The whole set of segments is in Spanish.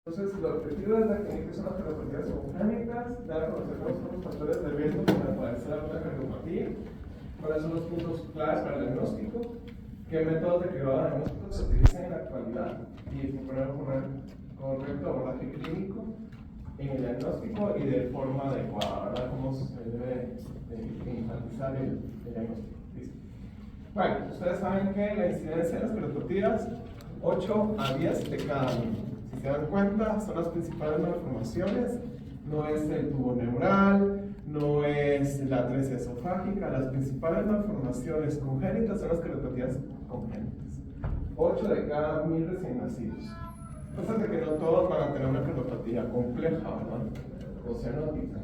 Entonces, el objetivo de la clínica son las cardiopatías congénitas, dar a conocer cuáles son los factores de riesgo para padecer alguna cardiopatía, cuáles son los puntos claves para el diagnóstico, qué métodos de cribado diagnóstico se utilizan en la actualidad y proponer un correcto abordaje clínico en el diagnóstico y de forma adecuada, ¿verdad? Cómo se debe enfatizar el diagnóstico. ¿Listo? Bueno, ustedes saben que la incidencia de las cardiopatía 8 a 10 de cada año. Si se dan cuenta, son las principales malformaciones, no es el tubo neural, no es la atresia esofágica, las principales malformaciones congénitas son las cardiopatías congénitas. 8 de cada 1000 recién nacidos. Entonces, de que no todos van a tener una cardiopatía compleja, ¿verdad? O cianótica.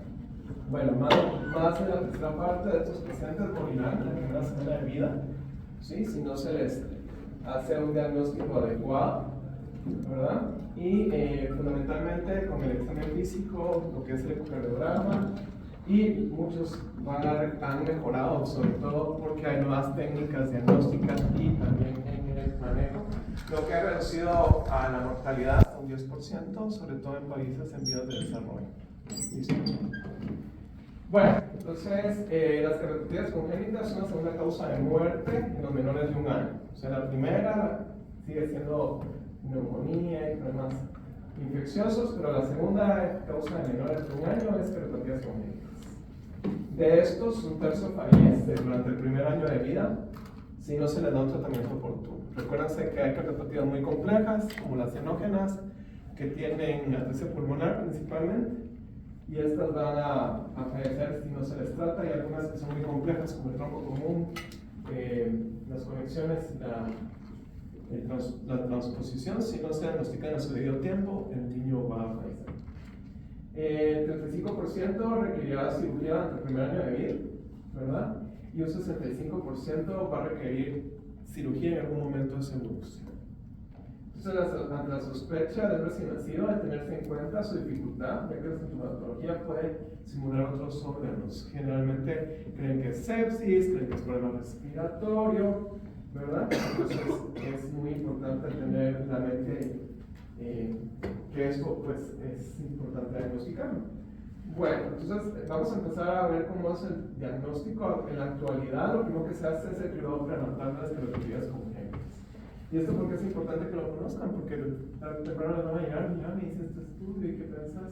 Bueno, más de la tercera parte de estos pacientes morirán en la primera semana de vida, ¿sí? Si no se les hace un diagnóstico adecuado, ¿verdad? Y fundamentalmente con el examen físico, lo que es el ecocardiograma, y muchos han mejorado, sobre todo porque hay nuevas técnicas diagnósticas y también en el manejo, lo que ha reducido a la mortalidad hasta un 10%, sobre todo en países en vías de desarrollo. ¿Listo? Bueno, entonces las cardiopatía congénitas son la segunda causa de muerte en los menores de un año. O sea, la primera sigue siendo neumonía y problemas infecciosos, pero la segunda causa de menores de un año es cardiopatía congénitas. De estos, un tercio fallece durante el primer año de vida si no se le da un tratamiento oportuno. Recuérdense que hay cardiopatías muy complejas, como las cianógenas, que tienen atresia pulmonar principalmente, y estas van a fallecer si no se les trata, y algunas que son muy complejas, como el tronco común, las conexiones, la transposición, si no se diagnostica en su debido tiempo, el niño va a fallecer. El 35% requerirá cirugía durante el primer año de vida, ¿verdad? Y un 65% va a requerir cirugía en algún momento de su evolución. Entonces, ante la sospecha del recién nacido, hay que tenerse en cuenta su dificultad, ya que la sintomatología puede simular otros órganos. Generalmente creen que es sepsis, creen que es problema respiratorio, ¿verdad? Entonces es muy importante tener en la mente que esto pues, es importante diagnosticarlo. Bueno, entonces vamos a empezar a ver cómo es el diagnóstico. En la actualidad lo primero que se hace es el cribado prenatal de las cardiopatía congénitas. Y esto porque es importante que lo conozcan, porque tarde o temprano les van a llegar, mira, me hice este estudio y qué pensás.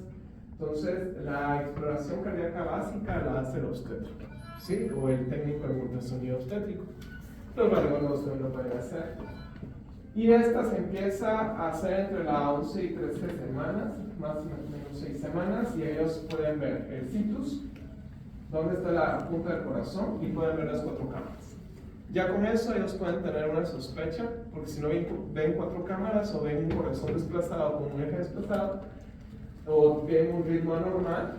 Entonces, la exploración cardíaca básica la hace el obstétrico, ¿sí? O el técnico de ultrasonido obstétrico. Los valores no lo pueden hacer. Y esta se empieza a hacer entre las 11 y 13 semanas, más o menos 6 semanas, y ellos pueden ver el situs, dónde está la punta del corazón, y pueden ver las 4 cámaras. Ya con eso ellos pueden tener una sospecha, porque si no ven 4 cámaras, o ven un corazón desplazado con un eje desplazado, o ven un ritmo anormal,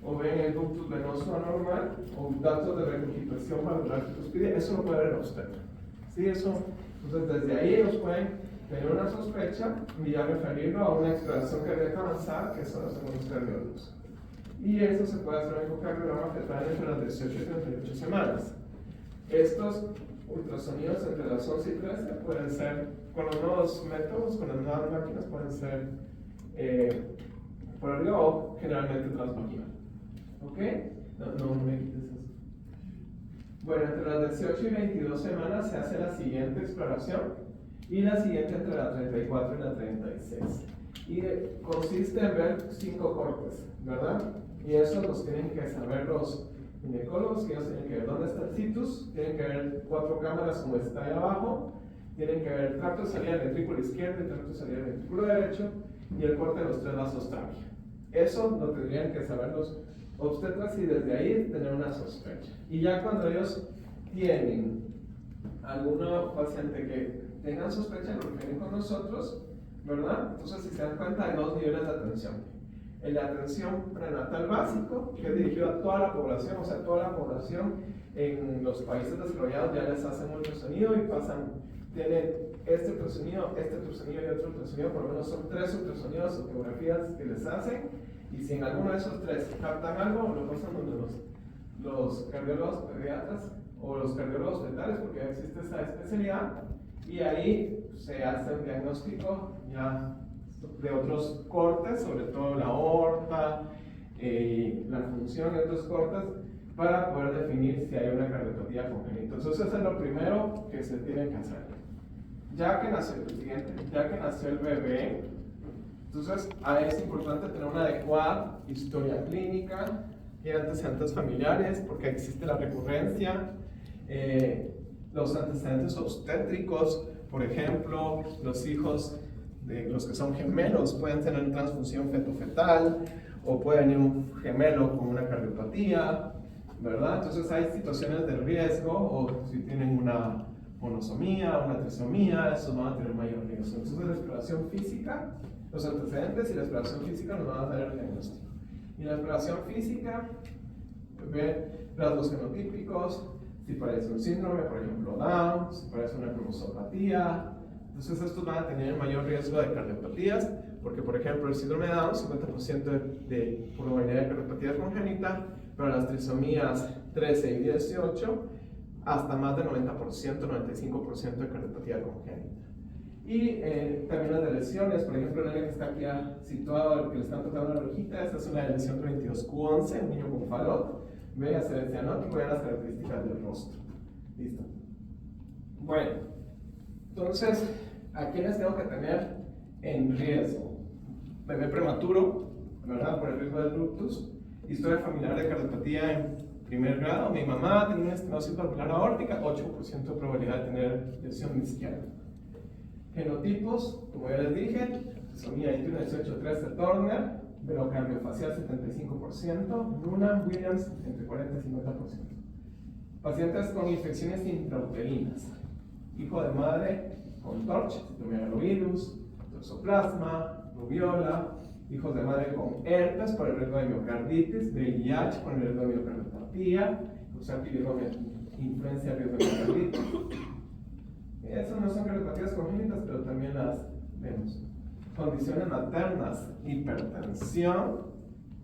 o ven el ductus venoso anormal, o datos de regurgitación valvular tricuspide, eso lo puede ver el obstetra. ¿Sí? Eso, entonces desde ahí ellos pueden tener una sospecha y ya referirlo a una exploración cardíaca avanzada, que son los segundos cardiólogos. Y eso se puede hacer en un ecocardiograma fetal entre las 18 y 38 semanas. Estos ultrasonidos entre las 11 y 13 pueden ser, con los nuevos métodos, con las nuevas máquinas, pueden ser por arriba o generalmente transvaginal. ¿Ok? No me quites eso. Bueno, entre las 18 y 22 semanas se hace la siguiente exploración y la siguiente entre la 34 y la 36. Y consiste en ver 5 cortes, ¿verdad? Y eso los tienen que saber los ginecólogos, que ellos tienen que ver dónde está el situs, tienen que ver 4 cámaras como está ahí abajo, tienen que ver el tracto de salida del ventrículo izquierdo y el tracto de salida del ventrículo derecho y el corte de los 3 vasos tráquea. Eso lo tendrían que saber los obstetras y desde ahí tener una sospecha. Y ya cuando ellos tienen alguna paciente que tengan sospecha, lo refieren con nosotros, ¿verdad? Entonces, si se dan cuenta, hay 2 niveles de atención. El de atención prenatal básico, que es dirigido a toda la población, o sea, toda la población en los países desarrollados ya les hacen un ultrasonido y tienen este ultrasonido y otro ultrasonido, por lo menos son 3 ultrasonidos o ecografías que les hacen, y si en alguno de esos 3 captan algo, lo pasan donde los cardiólogos pediatras o los cardiólogos fetales, porque ya existe esa especialidad, y ahí se hace un diagnóstico ya de otros cortes, sobre todo la aorta, la función de otros cortes, para poder definir si hay una cardiopatía congénita. Entonces, eso es lo primero que se tiene que hacer. Ya que nació el bebé, entonces es importante tener una adecuada historia clínica y antecedentes familiares, porque existe la recurrencia, los antecedentes obstétricos, por ejemplo, los hijos de los que son gemelos pueden tener transfusión feto-fetal, o puede venir un gemelo con una cardiopatía, ¿verdad? Entonces hay situaciones de riesgo, o si tienen una monosomía o una trisomía, eso van a tener mayor riesgo. Entonces la exploración física, los antecedentes y la exploración física nos van a dar el diagnóstico. Y la exploración física ve rasgos genotípicos, si parece un síndrome, por ejemplo Down, si parece una cromosopatía. Entonces estos van a tener mayor riesgo de cardiopatías, porque por ejemplo el síndrome de Down, 50% de probabilidad de cardiopatía congénita, pero las trisomías 13 y 18, hasta más del 90%, 95% de cardiopatía congénita. Y también las de lesiones, por ejemplo, el que está aquí situado, el que le están tocando la rojita, esta es una lesión 22Q11, un niño con falot, ve, hacer cianótico, vean las características del rostro. Listo. Bueno, entonces, ¿a quiénes tengo que tener en riesgo? Bebé prematuro, ¿verdad? Por el riesgo del ductus. Historia familiar de cardiopatía en primer grado. Mi mamá tenía una estenosis valvular aórtica, 8% de probabilidad de tener lesión izquierda. Genotipos, como ya les dije, trisomía 21, 18, 13, Turner, velocambio facial 75%, Noonan, Williams entre 40 y 50%. Pacientes con infecciones intrauterinas, hijo de madre con TORCH, citomegalovirus, toxoplasma, rubiola, hijos de madre con herpes por el riesgo de miocarditis, VIH por el riesgo de miocardiopatía, influencia riesgo de miocarditis. Esas no son cardiopatías congénitas, pero también las vemos. Condiciones maternas, hipertensión,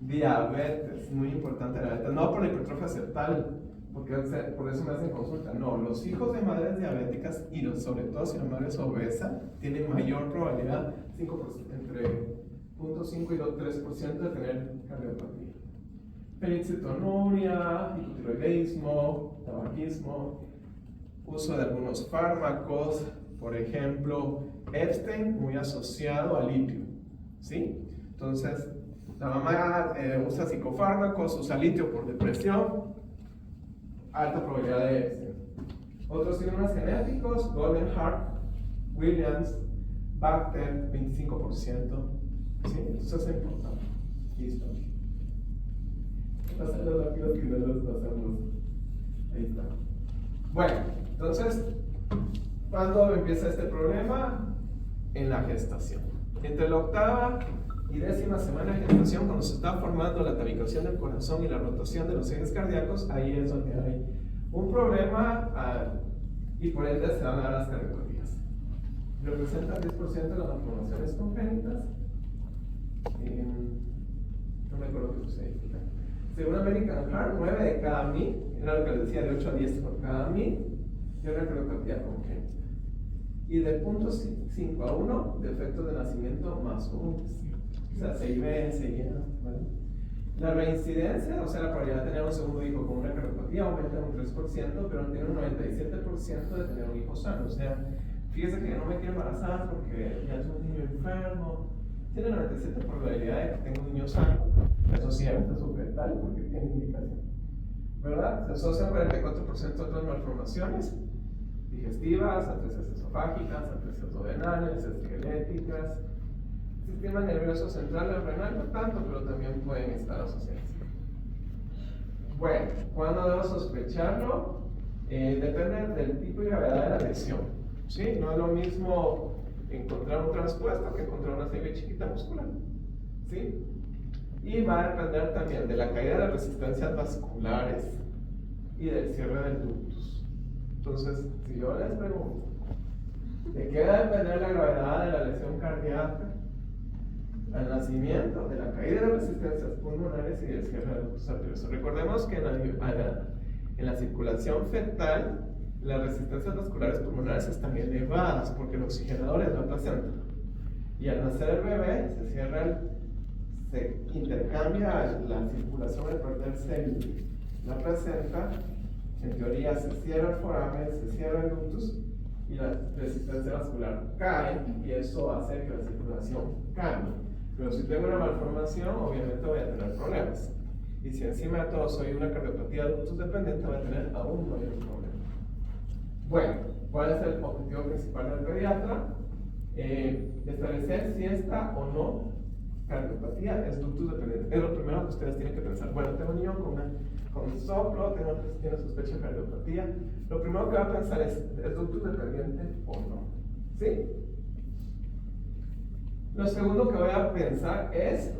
diabetes, muy importante la diabetes, no por la hipertrofia septal, porque por eso me hacen consulta, no, los hijos de madres diabéticas y sobre todo si la madre es obesa, tienen mayor probabilidad, entre 0.5 y 3% de tener cardiopatía. Fenilcetonuria, hipotiroidismo, tabaquismo, uso de algunos fármacos, por ejemplo, Epstein muy asociado al litio, ¿sí? Entonces, la mamá usa psicofármacos, usa litio por depresión, alta probabilidad de Epstein. Otros síndromes genéticos, Golden Heart, Williams, Baxter, 25%, ¿sí? Eso es importante. Listo. Pasarlo rápido que no los pasamos. Ahí está. Bueno, entonces, ¿cuándo empieza este problema? En la gestación. Entre la 8ª y 10ª semana de gestación, cuando se está formando la tabicación del corazón y la rotación de los ejes cardíacos, ahí es donde hay un problema y por ende se van a dar las cardiopatías. Representa el 10% de las malformaciones congénitas. No me acuerdo qué puse ahí. Según American Heart, 9 de cada 1000, era lo que les decía, de 8 a 10 por cada 1000, y una cardiopatía congénita. Y de 0.5 a 1, defectos de nacimiento más comunes. O sea, CIB, CIA, ¿vale? La reincidencia, o sea, la probabilidad de tener un segundo hijo con una cardiopatía aumenta en un 3%, pero tiene un 97% de tener un hijo sano. O sea, fíjese que no me quiero embarazar porque ya es un niño enfermo. Tiene 97% probabilidad de que tenga un niño sano. Eso sí, es fetal porque tiene indicación. ¿Verdad? Se asocia 44% de otras malformaciones digestivas, atresia esofágicas, atresias duodenales, esqueléticas, sistema nervioso central, el renal no tanto, pero también pueden estar asociadas. Bueno, ¿cuándo debo sospecharlo? Depende del tipo y gravedad de la lesión, ¿sí? No es lo mismo encontrar un traspuesto que encontrar una CIB chiquita muscular, ¿sí? Y va a depender también de la caída de las resistencias vasculares y del cierre del ductus. Entonces, si yo les pregunto, ¿de qué va a depender la gravedad de la lesión cardíaca? Al nacimiento, de la caída de las resistencias pulmonares y del cierre del ductus arterioso. Recordemos que en la circulación fetal, las resistencias vasculares pulmonares están elevadas porque el oxigenador es la placenta. Y al nacer el bebé, se intercambia la circulación al perderse la placenta. En teoría se cierra el foramen, se cierra el ductus y la resistencia vascular cae, y eso hace que la circulación cambie. Pero si tengo una malformación, obviamente voy a tener problemas. Y si encima de todo soy una cardiopatía ductus dependiente, voy a tener aún mayor problema. Bueno, ¿cuál es el objetivo principal del pediatra? Establecer si esta o no cardiopatía es ductus dependiente. Es lo primero que ustedes tienen que pensar. Bueno, tengo un niño con soplo, tiene sospecha de cardiopatía. Lo primero que va a pensar es ductus dependiente o no. ¿Sí? Lo segundo que voy a pensar es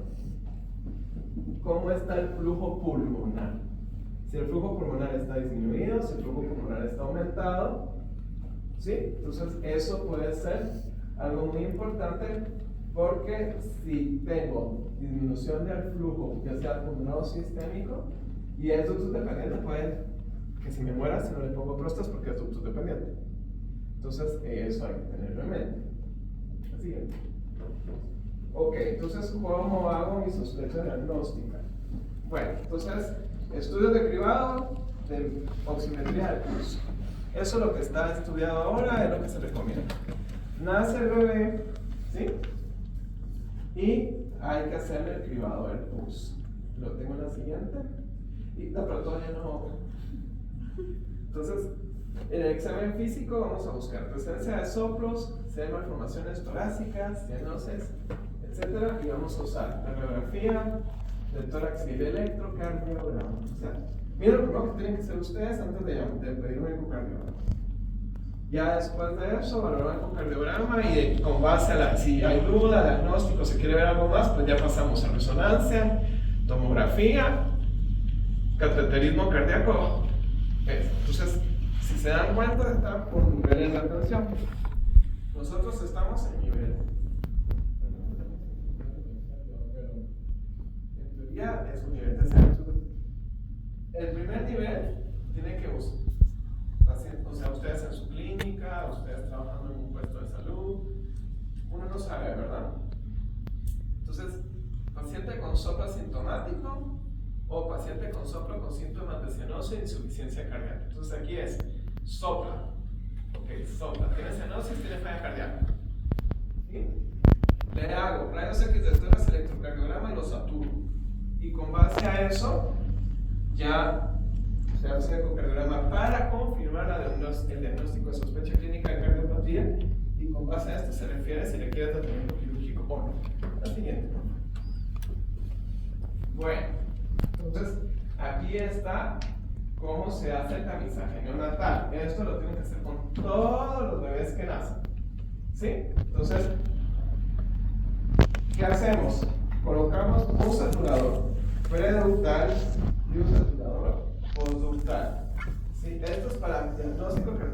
cómo está el flujo pulmonar. Si el flujo pulmonar está disminuido, si el flujo pulmonar está aumentado, ¿sí? Entonces eso puede ser algo muy importante, porque si tengo disminución del flujo, ya sea pulmonar o sistémico, y es ductus dependiente, puede que si me muera si no le pongo prostas, porque es ductus dependiente. Entonces eso hay que tenerlo en mente. La siguiente. Ok, entonces ¿cómo hago mi sospecha diagnóstica? Bueno, entonces estudios de cribado, de oximetría del pulso. Eso es lo que está estudiado ahora, es lo que se recomienda. Nace el bebé, ¿sí? Y hay que hacerle el cribado del pulso. Lo tengo en la siguiente. Pero todavía no. Entonces, en el examen físico vamos a buscar presencia de soplos, si hay malformaciones torácicas, cianosis, etc. Y vamos a usar la radiografía del tórax y el electrocardiograma. O sea, miren lo primero que tienen que hacer ustedes antes de pedir un ecocardiograma. Ya después de eso, valorar el ecocardiograma, y con base a si hay duda, diagnóstico, se quiere ver algo más, pues ya pasamos a resonancia, tomografía, cateterismo cardíaco. Entonces, si se dan cuenta, está por niveles de atención. Nosotros estamos en nivel. En teoría es un nivel de salud. El primer nivel tiene que usar. O sea, ustedes en su clínica, ustedes trabajando en un puesto de salud, uno no sabe, ¿verdad? Entonces, paciente con soplo asintomático o paciente con soplo con síntomas de cianosis e insuficiencia cardíaca. Entonces aquí es sopla. Ok, sopla. Tiene cianosis, tiene falla cardíaca. ¿Sí? Le hago rayos X de tórax, electrocardiograma y lo saturo. Y con base a eso, ya se hace un ecocardiograma para confirmar el diagnóstico de sospecha clínica de cardiopatía, y con base a esto se refiere si requiere tratamiento quirúrgico o no. La siguiente. Bueno, entonces aquí está cómo se hace el tamizaje neonatal. Esto lo tienen que hacer con todos los bebés que nacen. ¿Sí? Entonces, ¿qué hacemos? Colocamos un saturador preductal y un saturador postductal. ¿Sí? Esto es para el diagnóstico que...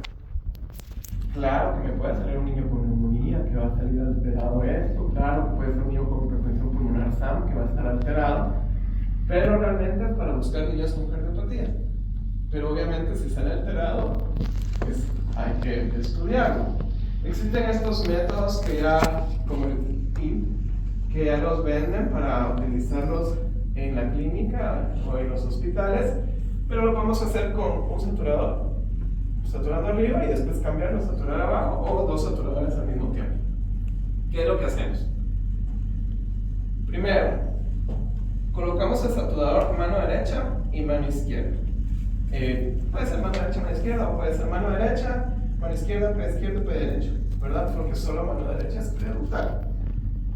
Claro que me puede salir un niño con neumonía que va a salir alterado esto, claro que puede ser un niño con hipertensión pulmonar SAM que va a estar alterado, pero realmente es para buscar niños con cardiopatía. Pero obviamente si sale alterado, pues hay que estudiarlo. Existen estos métodos que ya, como el PIB, que ya los venden para utilizarlos en la clínica o en los hospitales, pero lo podemos hacer con un saturador, saturando arriba y después cambiarlo a saturar abajo, o dos saturadores al mismo tiempo. ¿Qué es lo que hacemos? Primero, colocamos el saturador mano derecha y mano izquierda. Puede ser mano derecha, mano izquierda, o puede ser mano derecha, mano izquierda, pie izquierdo, pie derecho, ¿verdad? Porque solo mano derecha es preductal.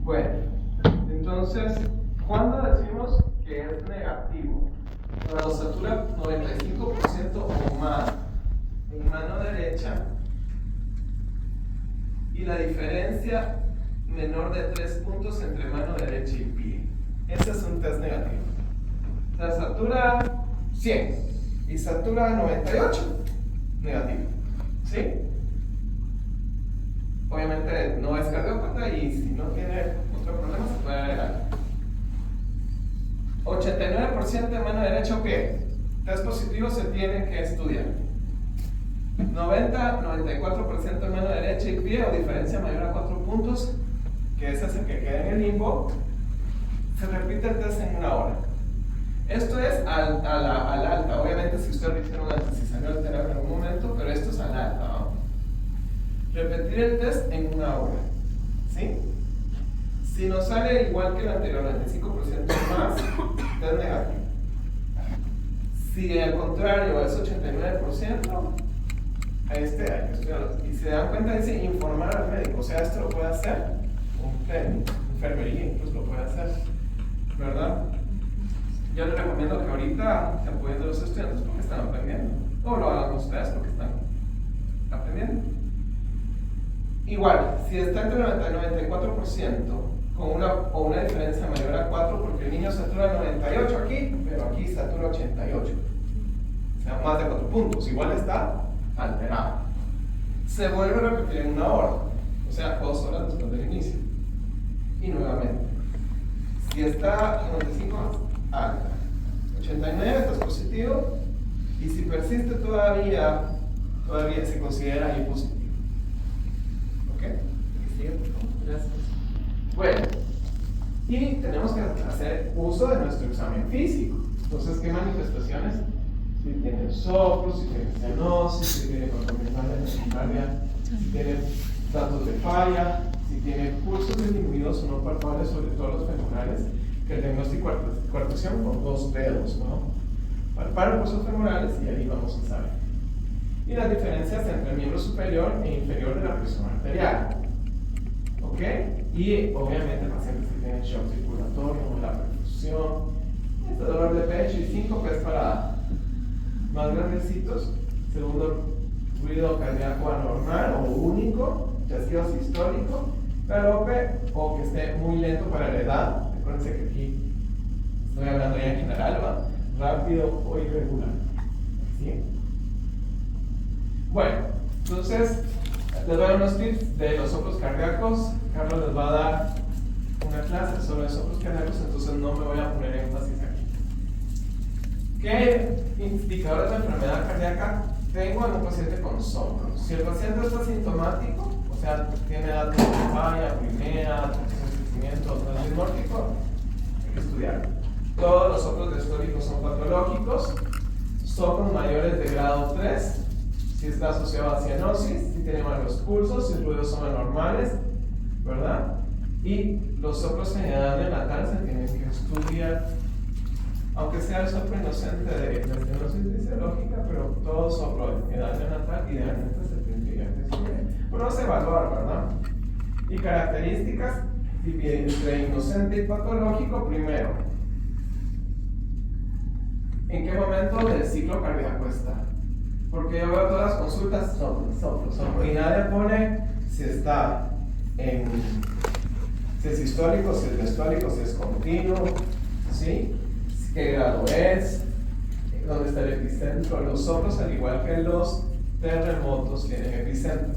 Bueno, entonces, ¿cuándo decimos que es negativo? Cuando satura 95% o más en mano derecha y la diferencia menor de 3 puntos entre mano derecha y pie. Ese es un test negativo. O sea, satura 100 y satura 98, negativo. ¿Sí? Obviamente no es cardiópata, y si no tiene otro problema se puede agregar. 89% de mano derecha o pie. Test positivo se tiene que estudiar. 94% de mano derecha y pie o diferencia mayor a 4 puntos. que ese es el que queda en el limbo, se repite el test en 1 hora. Esto es al alta. Obviamente, si usted repite un alta, si salió alterado en algún momento, pero esto es al alta, ¿no? Repetir el test en 1 hora. ¿Sí? Si nos sale igual que el anterior, 95% más, test negativo. Si al contrario es 89%, hay que estudiarlo. Y si se dan cuenta, dice informar al médico. O sea, esto lo puede hacer un técnico, enfermería incluso lo puede hacer, ¿verdad? Yo les recomiendo que ahorita se apoyen de los estudiantes porque están aprendiendo. O lo hagan ustedes porque están aprendiendo. Igual, si está entre 90 y 94%, con una diferencia mayor a 4, porque el niño satura 98 aquí, pero aquí satura 88. O sea, más de 4 puntos. Igual está alterado. Se vuelve a repetir en 1 hora. O sea, 2 horas después del inicio. Y nuevamente. Si está 95, alta. 89 estás positivo. Y si persiste todavía se considera ahí positivo. ¿Ok? ¿Sigue, por favor? Gracias. Bueno, y tenemos que hacer uso de nuestro examen físico. Entonces, ¿qué manifestaciones? Si tiene soplo, si tiene cianosis, si tiene taquicardia, si tiene datos de falla, si tiene pulsos disminuidos o no palpables, sobre todo los femorales, que el diagnóstico de coartación con 2 dedos, ¿no? Palpar los pulsos femorales y ahí vamos a saber. Y las diferencias entre el miembro superior e inferior de la presión arterial. ¿Ok? Y obviamente pacientes que tienen shock circulatorio, la perfusión, este dolor de pecho y síncope es para más grandecitos. Segundo, ruido cardíaco anormal o único, chasquido sistólico, galope o que esté muy lento para la edad. Acuérdense que aquí estoy hablando ya en general, ¿va? Rápido o irregular. ¿Sí? Bueno, entonces les doy unos tips de los soplos cardíacos. Carlos les va a dar una clase sobre soplos cardíacos, entonces no me voy a poner énfasis aquí. ¿Qué indicadores de enfermedad cardíaca tengo en un paciente con soplo? Si el paciente está sintomático, o sea, tiene datos de falla, apnea, crecimiento, dismórfico, hay que estudiarlo. Todos los soplos diastólicos son patológicos. Soplos mayores de grado 3, si está asociado a cianosis, si tiene malos pulsos, si los ruidos son anormales, ¿verdad? Y los soplos en edad neonatal se tienen que estudiar, aunque sea el soplo inocente de la cianosis fisiológica, pero todo soplo en edad neonatal idealmente se tendría que estudiar. Pero no se evaluar, ¿verdad? Y características entre inocente y patológico, primero. ¿En qué momento del ciclo cardíaco está? Porque yo veo todas las consultas, soplo, y nadie pone si está si es histórico, si es diastólico, si es continuo, ¿sí? ¿Qué grado es? ¿Dónde está el epicentro? Los soplos, al igual que los terremotos, tienen epicentro.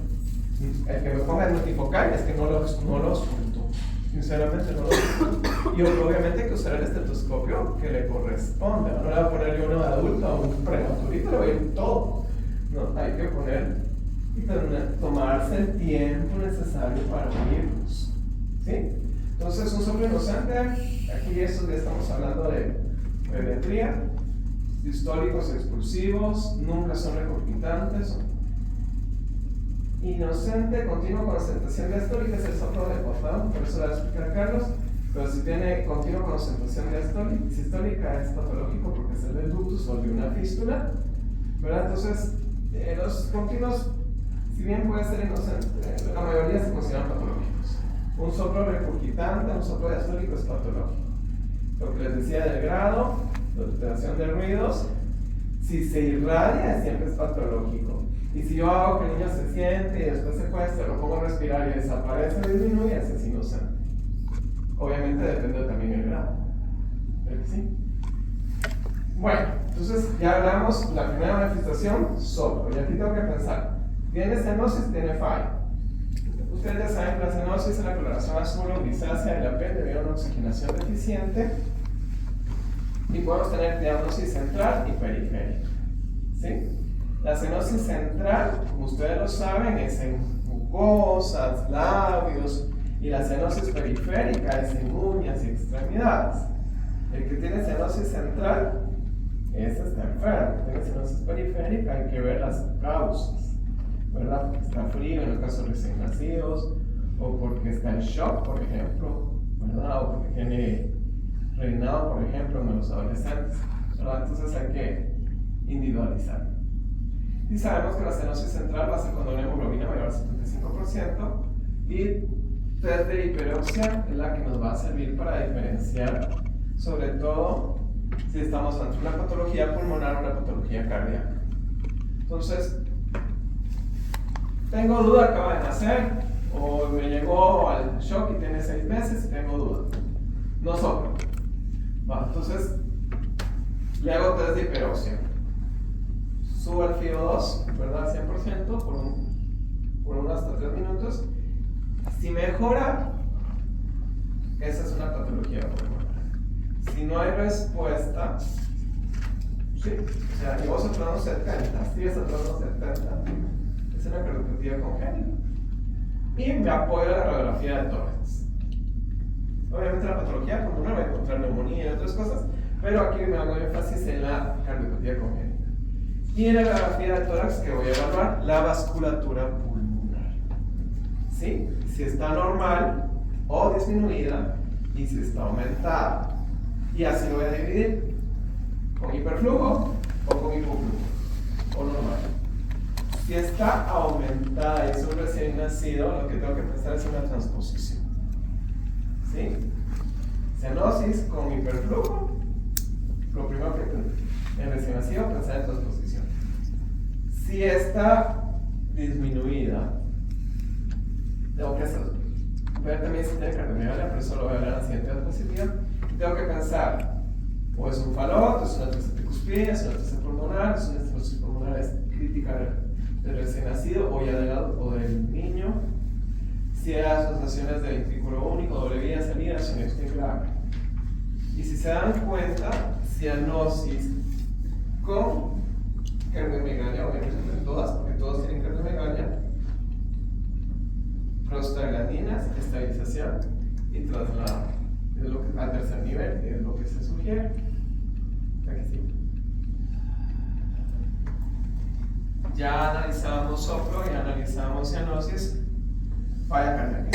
El que me ponga el multifocal es que no los oculto. Sinceramente no lo oculto. Y obviamente hay que usar el estetoscopio que le corresponde. No le voy a poner yo uno de adulto a un prematurito, le voy a ir todo. No, hay que poner y tomarse el tiempo necesario para oírlos. ¿Sí? Entonces, un soplo inocente, aquí eso ya estamos hablando de pediatría, históricos expulsivos, nunca son recurgitantes. Inocente, continuo con concentración diastólica es el soplo de botón, por eso le voy a explicar a Carlos, pero si tiene continuo concentración sistólica es patológico porque es el del ductus o de una fístula, ¿verdad? Entonces, los continuos, si bien puede ser inocente, la mayoría se consideran patológicos. Un soplo recurgitante, un soplo diastólico es patológico. Lo que les decía del grado, la alteración de ruidos, si se irradia siempre es patológico. Y si yo hago que el niño se siente y después se cuesta, lo pongo a respirar y desaparece o disminuye, ese es inocente. Obviamente depende también del grado. ¿Verdad que sí? Bueno, entonces ya hablamos, la primera manifestación, soplo. Y aquí tengo que pensar, ¿tiene cianosis? ¿Tiene falla? Ustedes ya saben que la cianosis es la coloración azul o grisácea de la piel debido a una oxigenación deficiente. Y podemos tener diagnosis central y periférica. ¿Sí? La cianosis central, como ustedes lo saben, es en mucosas, labios, Y la cianosis periférica es en uñas y extremidades. El que tiene cianosis central, ese está enfermo. El que tiene cianosis periférica, hay que ver las causas, ¿verdad? Porque está frío en los casos recién nacidos, o porque está en shock, por ejemplo, ¿verdad? O porque tiene reinado, por ejemplo, en los adolescentes, ¿verdad? Entonces hay que individualizar. Y sabemos que la cianosis central va a ser cuando la hemoglobina mayor al 75%, y test de hiperoxia es la que nos va a servir para diferenciar, sobre todo si estamos ante una patología pulmonar o una patología cardíaca. Entonces, tengo duda, acaba de nacer, o me llegó al shock y tiene 6 meses y tengo duda. No soplo. Entonces, le hago test de hiperoxia. Subo el FiO2, ¿verdad? 100% por unos hasta 3 minutos. Si mejora, esa es una patología pulmonar. Si no hay respuesta, sí, o sea, llevo soplando 70, estoy soplando 70, es una cardiopatía congénita. Y me apoyo a la radiografía de tórax. Obviamente la patología pulmonar va a encontrar neumonía y otras cosas, pero aquí me hago énfasis en la cardiopatía congénita. Y en la radiografía de tórax que voy a evaluar la vasculatura pulmonar. ¿Sí? Si está normal o disminuida y si está aumentada. Y así lo voy a dividir. Con hiperflujo o con hipoflujo. O normal. Si está aumentada y es un recién nacido, lo que tengo que pensar es una transposición. ¿Sí? Cianosis con hiperflujo. Lo primero que en recién nacido pensar en transposición. Si está disminuida, tengo que ver también si tiene cardiomegalia, pero eso lo voy a hablar en la siguiente diapositiva. Tengo que pensar, o es un falot, es una atresia cuspidea, es una atresia pulmonar, es una estenosis pulmonar crítica del recién nacido o ya del niño. Si hay asociaciones de ventrículo único, doble vía, salida, cianosis grave. Y si se dan cuenta, cianosis con cardiomegalia, obviamente todas, porque todos tienen cardiomegalia, prostaglandinas, estabilización y traslado. Es lo que al tercer nivel, es lo que se sugiere. Aquí sí. Ya analizamos soplo, ya analizamos cianosis, falla cardíaca.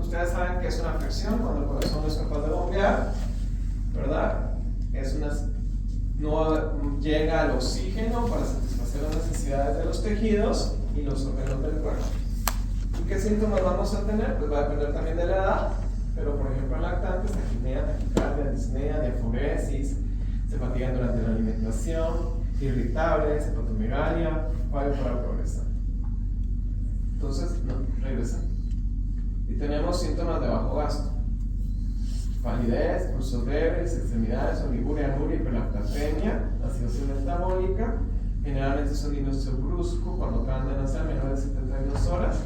Ustedes saben que es una afección cuando el corazón no es capaz de bombear, ¿verdad? No llega al oxígeno para satisfacer las necesidades de los tejidos y los órganos del cuerpo. ¿Y qué síntomas vamos a tener? Pues va a depender también de la edad, pero por ejemplo en lactantes, taquipnea, taquicardia, disnea, diaforesis, se fatigan durante la alimentación, irritables, hepatomegalia, fallo para progresar. Entonces, regresamos. Y tenemos síntomas de bajo gasto. Palidez, pulsos débiles, extremidades, oliguria, anuria, hiperlactatemia, acidosis metabólica. Generalmente es un inicio brusco cuando acaban de nacer, menores de 72 horas.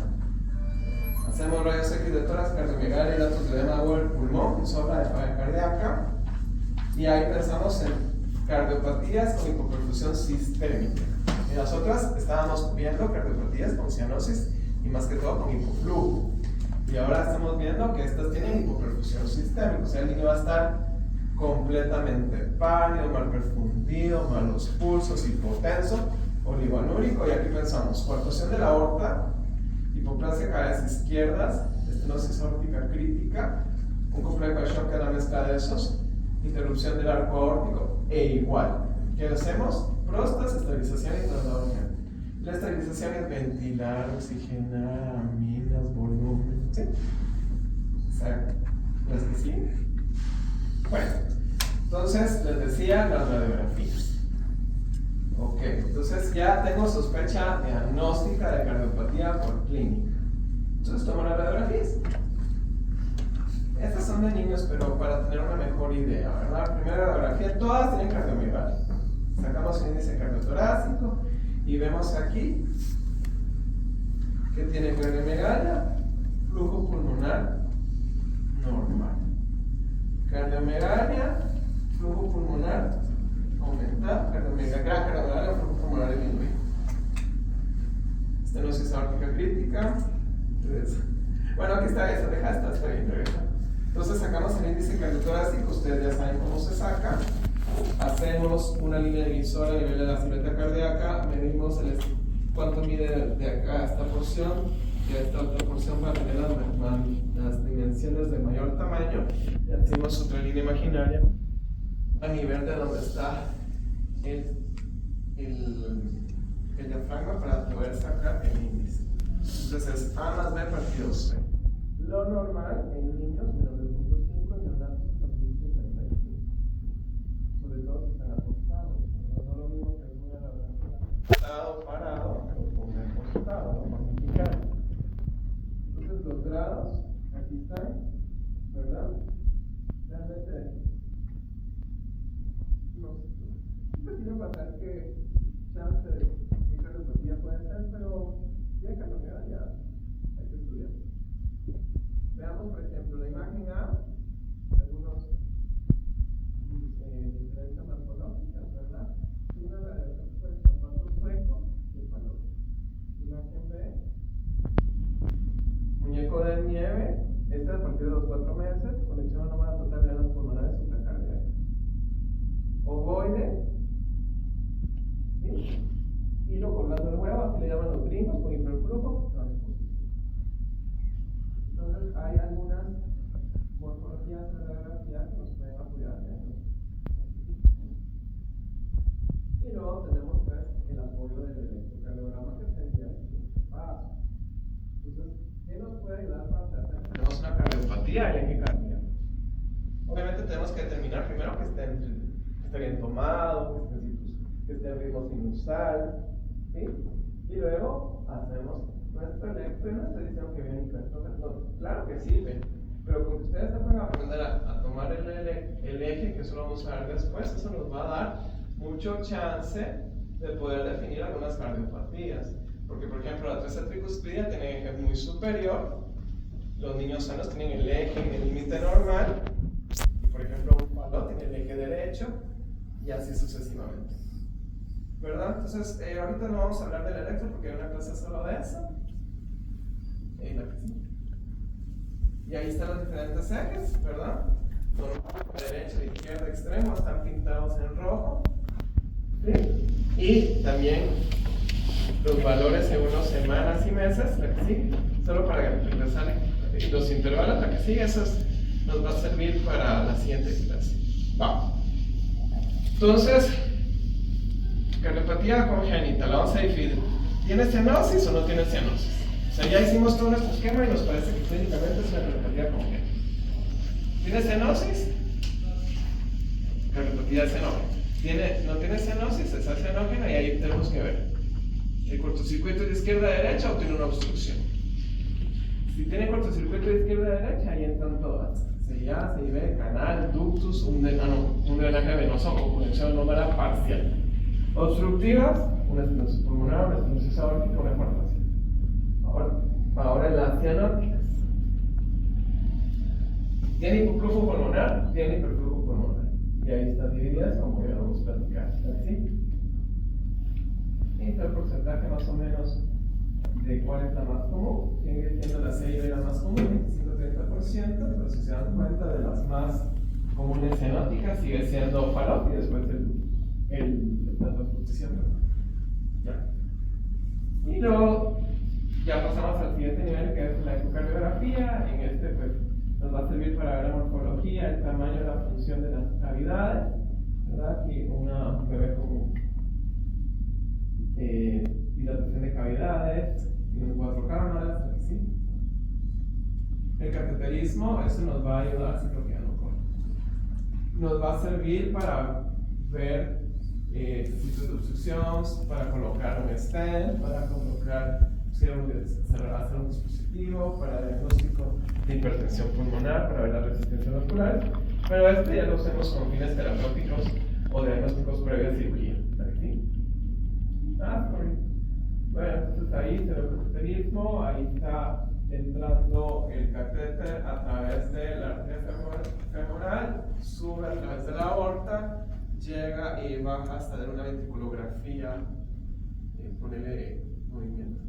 Hacemos rayos X de tórax, cardiomegalia y datos de edema del pulmón, que sobra de falla cardíaca. Y ahí pensamos en cardiopatías con hipoperfusión sistémica. En las otras estábamos viendo cardiopatías con cianosis y más que todo con hipoflujo. Y ahora estamos viendo que estas tienen hipoperfusión sistémica, o sea, el niño va a estar completamente pálido, mal perfundido, malos pulsos, hipotenso, oligoanúrico. Y aquí pensamos, coartación de la aorta, hipoplasia cabezas izquierdas, estenosis aórtica crítica, un complejo de shock que es la mezcla de esos, interrupción del arco aórtico, e igual. ¿Qué hacemos? Prostas, estabilización y traslado urgente. La estabilización es ventilar, oxigenar, aminas, volumen, ¿sí? Exacto. ¿Las que sí? Bueno, entonces les decía las radiografías. Ok, entonces ya tengo sospecha diagnóstica de cardiopatía por clínica. Entonces tomo las radiografías. Estas son de niños, pero para tener una mejor idea, ¿verdad? Primera radiografía, todas tienen cardiomegalia. Sacamos un índice cardiotorácico y vemos aquí que tiene cardiomegalia, flujo pulmonar normal. Cardiomegalia, flujo pulmonar aumentado, cardiomegalia, flujo pulmonar disminuido. Estenosis aórtica crítica. Entonces, bueno, aquí está, esta índice cardiotorácico, ustedes ya saben cómo se saca. Hacemos una línea divisora a nivel de la simetría cardíaca, medimos cuánto mide de acá a esta porción y a esta otra porción para tener las dimensiones de mayor tamaño, y hacemos otra línea imaginaria a nivel de donde está el diafragma para poder sacar el índice. Entonces es A más B partido C. Lo normal en niños menos de 0.5 y en neonatos también 75. Sobre todo si están acostados. No lo mismo que una acostado, parado, pero con el acostado, ¿no? Magnificar. Entonces los grados, aquí están, ¿verdad? Realmente no quiero pasar que chance de cardiopatía puede ser, pero ya hay capacidad, ya hay que estudiar. Veamos, por ejemplo, la imagen A, algunos diferencias morfológicas, ¿verdad? Una radiación por el zapato sueco y el palo. Imagen B, muñeco de nieve, este a partir de los 4 meses, conexión anómala total de venas pulmonares supracardíacas. Ovoide, ¿sí? Hilo colgando el huevo, así le llaman los gringos, con hiperflujo transposición. Entonces hay algunas morfologías de la radiografía que nos pueden apoyar en eso. Y luego tenemos pues el apoyo del electrocardiograma que sería el siguiente paso. Entonces, ¿qué nos puede ayudar para hacer? Tenemos una cardiopatía del eje cardíaco. Obviamente tenemos que determinar primero que esté bien tomado, que esté en ritmo sinusal, ¿sí? Y luego hacemos nuestro electro y no estoy diciendo que viene no, claro que sirve, pero con que ustedes sepan aprender a tomar el eje, que eso lo vamos a ver después, eso nos va a dar mucho chance de poder definir algunas cardiopatías. Porque, por ejemplo, la tercera tricuspidia tiene eje muy superior, los niños sanos tienen el eje en el límite normal, y por ejemplo, un palo tiene el eje derecho, y así sucesivamente. ¿Verdad? Entonces, ahorita no vamos a hablar del electro porque hay una clase solo de eso. Y ahí están los diferentes ejes, ¿verdad? Derecha, izquierda, extremo, están pintados en rojo. ¿Sí? Y también los valores en unas semanas y meses, la que sigue, solo para empezar. Y los intervalos, la que sigue, eso nos va a servir para la siguiente clase. Vamos. Entonces, cardiopatía congénita, la vamos a dividir. ¿Tiene cianosis o no tiene cianosis? O sea, ya hicimos todo nuestro esquema y nos parece que clínicamente es una cardiopatía congénita. ¿Tiene cianosis? Cardiopatía cianógena. ¿No tiene cianosis? Es cianógena y ahí tenemos que ver. ¿El cortocircuito es de izquierda a derecha o tiene una obstrucción? Si tiene cortocircuito de izquierda a derecha, ahí entran todas. CIA, CIB, canal, ductus, un drenaje venoso o conexión anómala parcial. Obstructivas, una estenosis pulmonar, una estenosis aórtica, una coartación. Ahora las cianóticas. Tiene hipoflujo pulmonar, tiene hiperflujo pulmonar. Y ahí están divididas como ya vamos a platicar. ¿Sí? Y el porcentaje más o menos de cuál es la más común. Sigue siendo la CIB la más común, 25-30%, pero si se dan cuenta de las más comunes cianóticas, sigue siendo FALOP y después la transposición. Ya. Y luego ya pasamos al siguiente nivel, que es la ecocardiografía. En este pues nos va a servir para ver la morfología, el tamaño, la función de las cavidades, ¿verdad? Aquí un bebé con dilatación de cavidades, tiene 4 cámaras, ¿sí? El cateterismo, eso nos va a ayudar, si creo que ya no corre. Nos va a servir para ver sitios de obstrucción, para colocar un stent, para colocar, hacer un dispositivo, para diagnóstico de hipertensión pulmonar, para ver la resistencia vascular, pero este ya lo hacemos con fines terapéuticos o diagnósticos previos a cirugía. ¿Sí? Bueno, entonces ahí está el cateterismo, ahí está entrando el catéter a través de la arteria femoral, sube a través de la aorta, llega y baja hasta de una ventriculografía, ponele movimiento.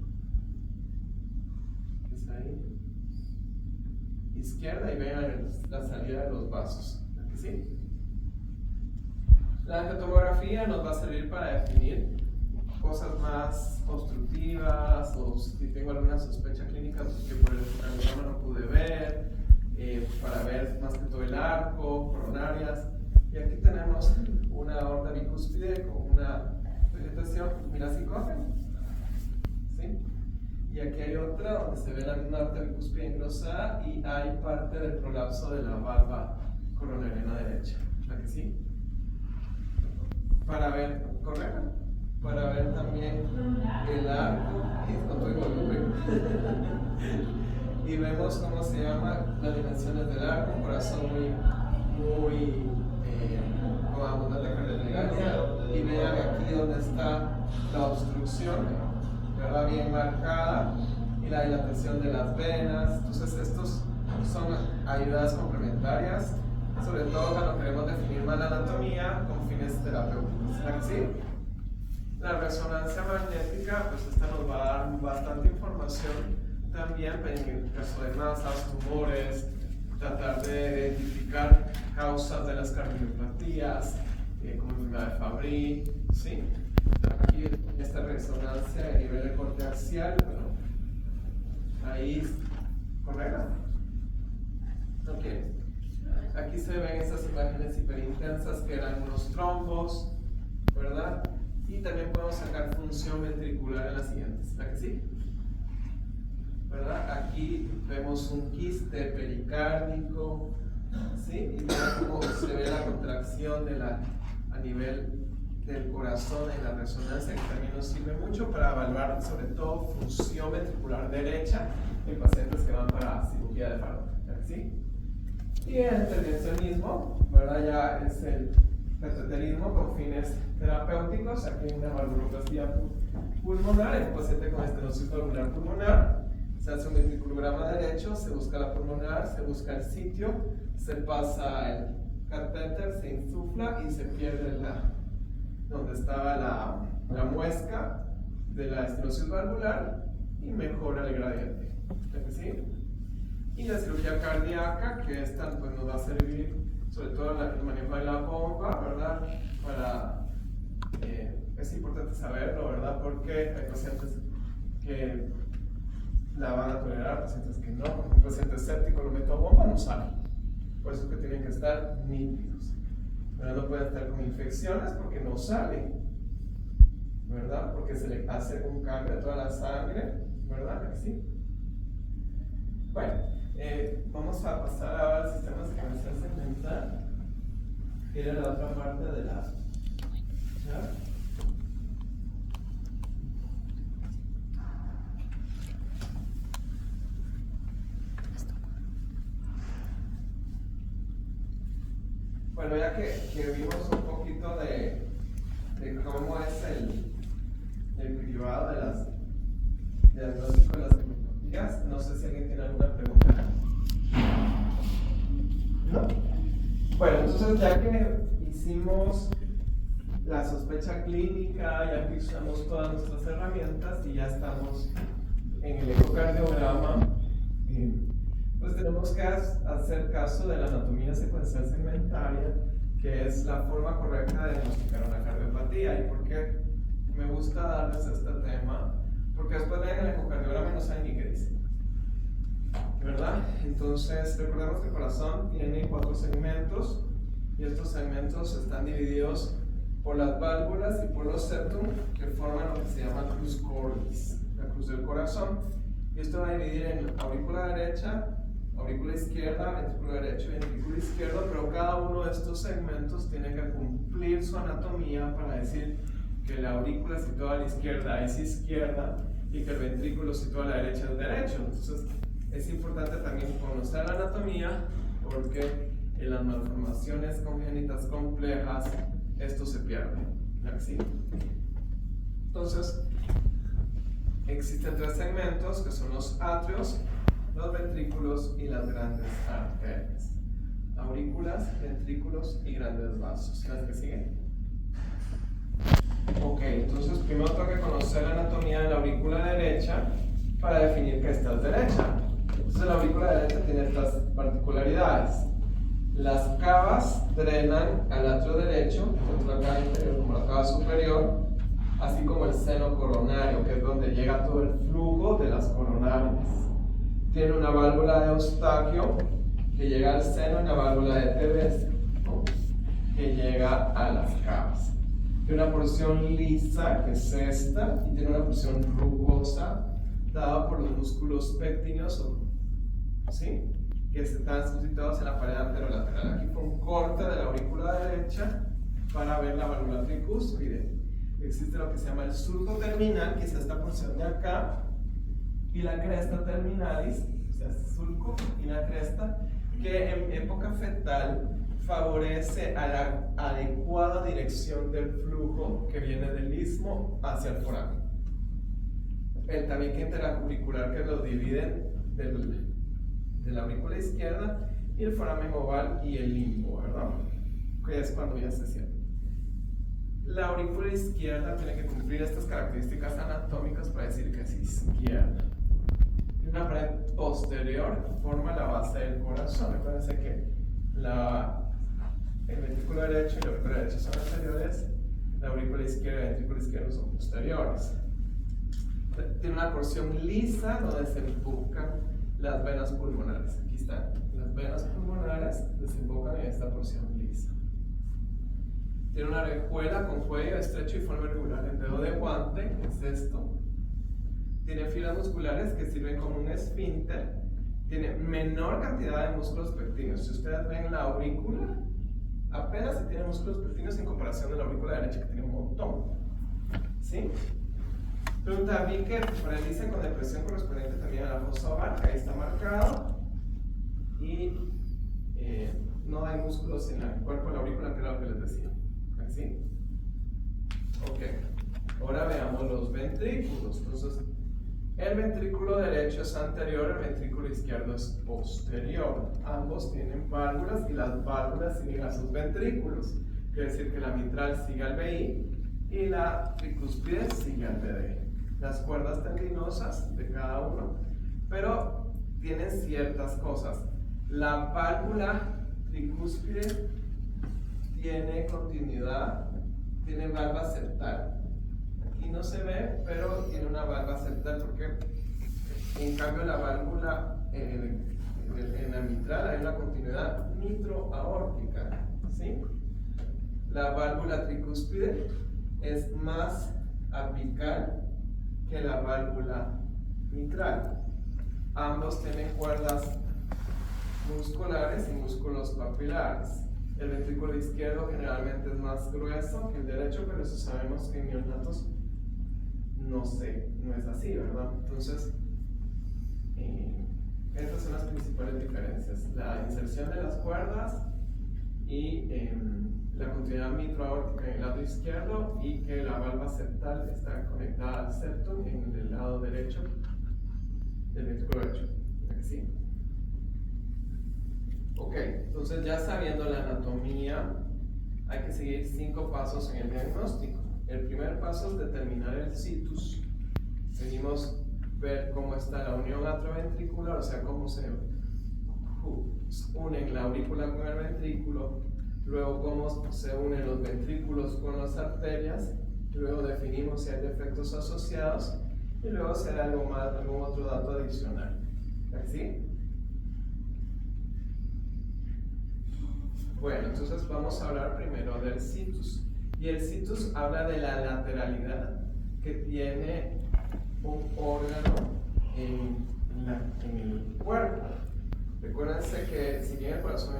¿Es ahí? izquierda y vean la salida de los vasos. ¿Sí? La angiotomografía nos va a servir para definir cosas más constructivas o si tengo alguna sospecha clínica que por el ecocardiograma no pude ver, para ver más que todo el arco, coronarias. Y aquí tenemos una aorta bicúspide con una vegetación miracicógena. ¿Sí? Y aquí hay otra donde se ve la misma aorta bicúspide engrosada y hay parte del prolapso de la valva coronariana derecha. ¿La que sí? Para ver, correcto, para ver también el arco, y vemos cómo se llama las dimensiones del arco, un corazón muy con abundante cardioplegia, y vean aquí donde está la obstrucción, ¿verdad? Bien marcada, y la dilatación de las venas. Entonces estos son ayudas complementarias, sobre todo cuando queremos definir mal la anatomía con fines terapéuticos. ¿Sí? La resonancia magnética, pues esta nos va a dar bastante información también en el caso de masas, tumores, tratar de identificar causas de las cardiomiopatías, como enfermedad de Fabry, ¿sí? Aquí esta resonancia a nivel de corte axial, bueno, ahí, ¿correcto? Ok. Aquí se ven estas imágenes hiperintensas que eran unos trombos, ¿verdad? Y también podemos sacar función ventricular en las siguientes. ¿La que sí? ¿Verdad? Aquí vemos un quiste pericárdico, ¿sí? Y vean cómo se ve la contracción a nivel del corazón en la resonancia, que también nos sirve mucho para evaluar sobre todo función ventricular derecha en pacientes que van para cirugía de fármaco. ¿La que sí? Y el intervencionismo, ¿verdad? Ya es el cateterismo con fines terapéuticos. Aquí hay una valvuloplastia pulmonar en un paciente con estenosis valvular pulmonar. Se hace un ventriculograma derecho, se busca la pulmonar, se busca el sitio, se pasa el catéter, se insufla y se pierde donde estaba la muesca de la estenosis valvular y mejora el gradiente. ¿Sí? Y la cirugía cardíaca, que esta pues, nos va a servir sobre todo el manejo de la bomba, ¿verdad? Es importante saberlo, ¿verdad? Porque hay pacientes que la van a tolerar, pacientes que no. Un paciente séptico lo meto a bomba, no sale. Por eso es que tienen que estar nítidos. ¿Verdad? No pueden estar con infecciones porque no sale, ¿verdad? Porque se le hace un cambio de toda la sangre, ¿verdad? ¿Sí? Bueno, vamos a pasar ahora al sistema secuencial segmental, que era la otra parte de la charla. Bueno, ya que vimos un poquito de cómo es el cribado de las diagnóstico de las tecnologías, no sé si alguien tiene alguna pregunta. ¿No? Bueno, entonces ya que hicimos la sospecha clínica, ya que usamos todas nuestras herramientas y ya estamos en el ecocardiograma, pues tenemos que hacer caso de la anatomía secuencial segmentaria, que es la forma correcta de diagnosticar una cardiopatía. ¿Y por qué me gusta darles este tema? Porque después ven el ecocardiograma y no saben ni qué dice, ¿verdad? Entonces, recordemos que el corazón tiene 4 segmentos y estos segmentos están divididos por las válvulas y por los septum, que forman lo que se llama cruz cordis, la cruz del corazón. Y esto va a dividir en aurícula derecha, aurícula izquierda, ventrículo derecho y ventrículo izquierdo, pero cada uno de estos segmentos tiene que cumplir su anatomía para decir que la aurícula situada a la izquierda es izquierda y que el ventrículo situado a la derecha es derecho. Entonces es importante también conocer la anatomía, porque en las malformaciones congénitas complejas esto se pierde. ¿Sí? Entonces existen 3 segmentos que son los atrios, los ventrículos y las grandes arterias: aurículas, ventrículos y grandes vasos. ¿Las que siguen? Ok, entonces primero tengo que conocer la anatomía de la aurícula derecha para definir que esta es derecha. Entonces la aurícula derecha tiene estas particularidades. Las cavas drenan al atrio derecho, tanto la cava inferior como la cava superior, así como el seno coronario, que es donde llega todo el flujo de las coronarias. Tiene una válvula de Eustaquio que llega al seno y una válvula de Tevez, ¿no?, que llega a las cavas. Tiene una porción lisa, que es esta, y tiene una porción rugosa dada por los músculos pectíneos, ¿sí?, que están situados en la pared anterolateral. Aquí fue un corte de la aurícula derecha para ver la válvula tricúspide. Existe lo que se llama el surco terminal, que es esta porción de acá, y la cresta terminalis, o sea, este surco y la cresta, que en época fetal favorece a la adecuada dirección del flujo que viene del istmo hacia el foramen. El tabique interauricular que lo divide de la aurícula izquierda y el foramen oval y el limbo, ¿verdad? Que es cuando ya se cierra. La aurícula izquierda tiene que cumplir estas características anatómicas para decir que es izquierda. Tiene una pared posterior que forma la base del corazón. Recuerden que el ventrículo derecho y la aurícula derecha son anteriores, la aurícula izquierda y el ventrículo izquierdo son posteriores. Tiene una porción lisa donde se empujan las venas pulmonares. Aquí están. Las venas pulmonares desembocan en esta porción lisa. Tiene una orejuela con cuello estrecho y forma irregular. El dedo de guante es esto. Tiene fibras musculares que sirven como un esfínter. Tiene menor cantidad de músculos pectíneos. Si ustedes ven la aurícula, apenas si tiene músculos pectíneos en comparación de la aurícula derecha, que tiene un montón. ¿Sí? Pero un tabique paraliza con depresión correspondiente también a la fosa oval, que ahí está marcado. Y no hay músculos en el cuerpo de la aurícula, que era lo que les decía. ¿Sí? Ok. Ahora veamos los ventrículos. Entonces, el ventrículo derecho es anterior, el ventrículo izquierdo es posterior. Ambos tienen válvulas y las válvulas siguen a sus ventrículos. Quiere decir que la mitral sigue al VI y la tricúspide sigue al VD. Las cuerdas tendinosas de cada uno, pero tienen ciertas cosas. La válvula tricúspide tiene continuidad, tiene valva septal. Aquí no se ve, pero tiene una valva septal, porque en cambio la válvula en la mitral hay una continuidad mitroaórtica, ¿sí? La válvula tricúspide es más apical que la válvula mitral. Ambos tienen cuerdas musculares y músculos papilares. El ventrículo izquierdo generalmente es más grueso que el derecho, pero eso sabemos que en neonatos no es así, ¿verdad? Entonces, estas son las principales diferencias: la inserción de las cuerdas y la continuidad mitroaórtica en el lado izquierdo, y que la valva septal está conectada al septum en el lado derecho del ventrículo derecho. ¿Sí? Ok, entonces ya sabiendo la anatomía, hay que seguir 5 pasos en el diagnóstico. El primer paso es determinar el situs. Seguimos ver cómo está la unión atrioventricular, o sea, cómo se unen la aurícula con el ventrículo, luego cómo se unen los ventrículos con las arterias, luego definimos si hay defectos asociados y luego si hay algún otro dato adicional. ¿Sí? Bueno, entonces vamos a hablar primero del situs. Y el situs habla de la lateralidad que tiene un órgano en el cuerpo. Recuérdense que si bien el corazón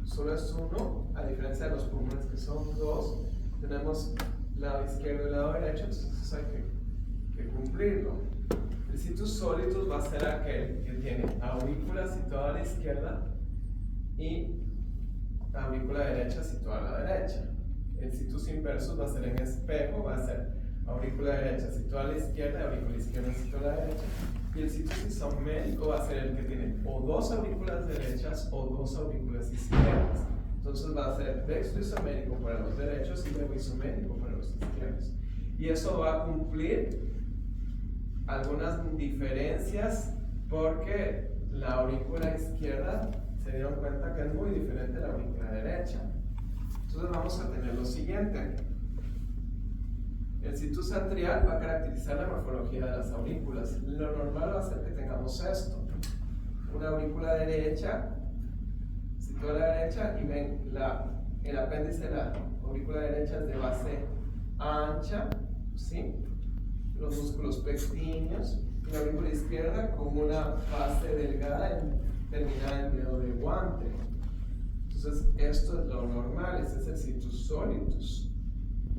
solo es uno, a diferencia de los pulmones que son 2, tenemos lado izquierdo y lado derecho, entonces eso hay que cumplirlo. El situs solitus va a ser aquel que tiene aurícula situada a la izquierda y aurícula derecha situada a la derecha. El situs inversus va a ser en espejo, va a ser aurícula derecha situada a la izquierda y aurícula izquierda situada a la derecha. Y el situs isomérico va a ser el que tiene o 2 aurículas derechas o 2 aurículas izquierdas. Entonces va a ser dextro isomérico para los derechos y levo isomérico para los izquierdos. Y eso va a cumplir algunas diferencias porque la aurícula izquierda se dieron cuenta que es muy diferente a la aurícula derecha. Entonces vamos a tener lo siguiente. El situs atrial va a caracterizar la morfología de las aurículas. Lo normal va a ser que tengamos esto: una aurícula derecha, situada a la derecha, y ven, el apéndice de la aurícula derecha es de base ancha, ¿sí? Los músculos pectíneos, y la aurícula izquierda con una base delgada terminada en dedo de guante. Entonces, esto es lo normal, ese es el situs solitus.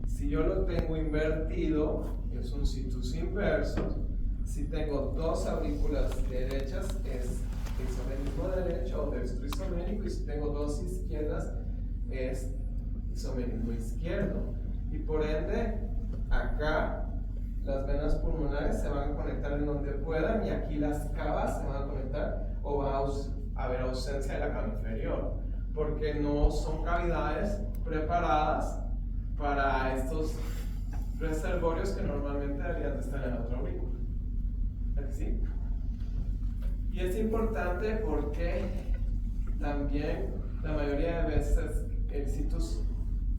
Si yo lo tengo invertido, es un situs inverso. Si tengo dos aurículas derechas, es isomerismo derecho o dextro isomérico, y si tengo dos izquierdas, es isomerismo izquierdo. Y por ende, acá las venas pulmonares se van a conectar en donde puedan, y aquí las cavas se van a conectar, o va a haber ausencia de la cava inferior, porque no son cavidades preparadas para estos reservorios que normalmente deberían de estar en la otra aurícula. ¿Sí? Y es importante porque también la mayoría de veces el situs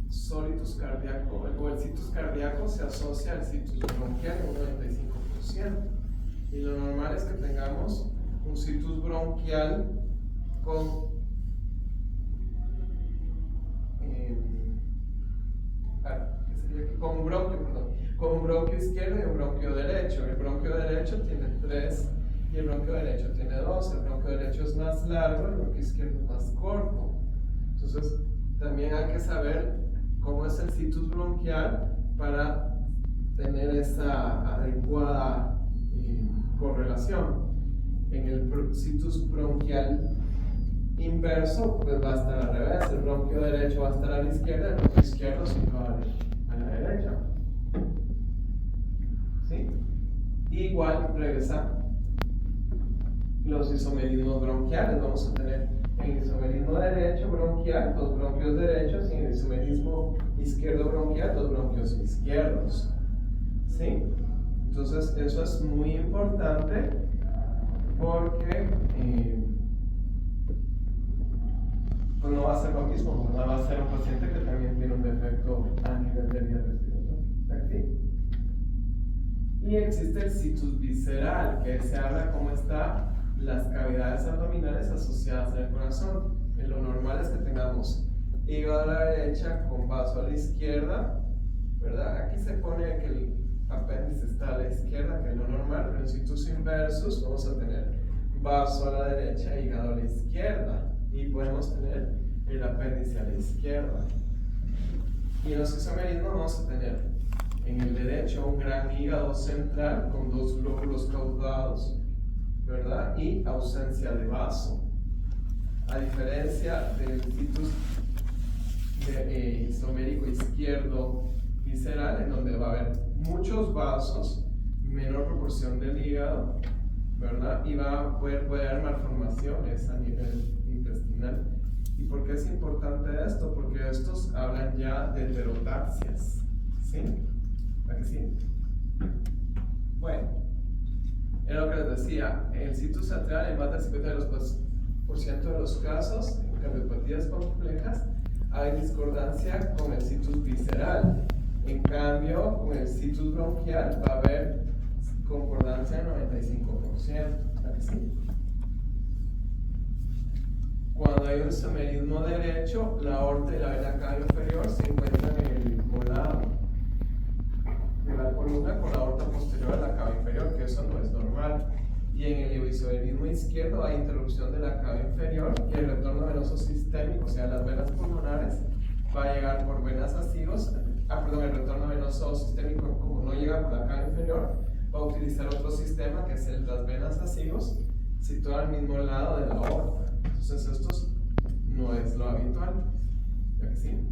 solitus cardíaco o el situs cardíaco se asocia al situs bronquial en un 95%. Y lo normal es que tengamos un situs bronquial con un bronquio izquierdo y un bronquio derecho. El bronquio derecho tiene 3 y el bronquio derecho tiene 2. El bronquio derecho es más largo, el bronquio izquierdo es más corto. Entonces, también hay que saber cómo es el situs bronquial para tener esa adecuada correlación. En el situs bronquial inverso, pues va a estar al revés. El bronquio derecho va a estar a la izquierda, el bronquio izquierdo se va a la derecha. ¿Sí? Igual regresa los isomerismos bronquiales. Vamos a tener el isomerismo derecho bronquial, 2 bronquios derechos, y el isomerismo izquierdo bronquial, 2 bronquios izquierdos. ¿Sí? Entonces, eso es muy importante porque pues no va a ser lo mismo, no va a ser un paciente que también tiene un defecto a nivel de vía respiratoria. ¿Sí? Y existe el situs visceral, que se habla cómo están las cavidades abdominales asociadas al corazón. Lo normal es que tengamos hígado a la derecha con vaso a la izquierda, ¿verdad? Aquí se pone que el apéndice está a la izquierda, que es lo normal, pero en situs inversus vamos a tener vaso a la derecha, hígado a la izquierda, y podemos tener el apéndice a la izquierda. Y en los isomerismos vamos a tener en el derecho un gran hígado central con 2 lóbulos caudados, ¿verdad? Y ausencia de vaso. A diferencia del situs isomérico izquierdo visceral, en donde va a haber muchos vasos, menor proporción del hígado, ¿verdad? Y va a puede haber malformaciones a nivel intestinal. ¿Y por qué es importante esto? Porque estos hablan ya de heterotaxias, ¿sí? ¿A que sí? Bueno, es lo que les decía, el situs atrial en más del 50% de los casos, en cardiopatías complejas, hay discordancia con el situs visceral. En cambio, con el situs bronquial va a haber concordancia del 95%. ¿A que sí? Cuando hay un isomerismo derecho, la aorta y la vena cava inferior se encuentran en el mismo lado de la columna, con la aorta posterior a la cava inferior, que eso no es normal. Y en el isomerismo izquierdo hay interrupción de la cava inferior, y el retorno venoso sistémico, o sea, las venas pulmonares, va a llegar por venas ascivos. El retorno venoso sistémico, como no llega por la cava inferior, va a utilizar otro sistema que es el de las venas ascivos, situado al mismo lado de la aorta. Entonces, esto no es lo habitual. ¿Ya que sí?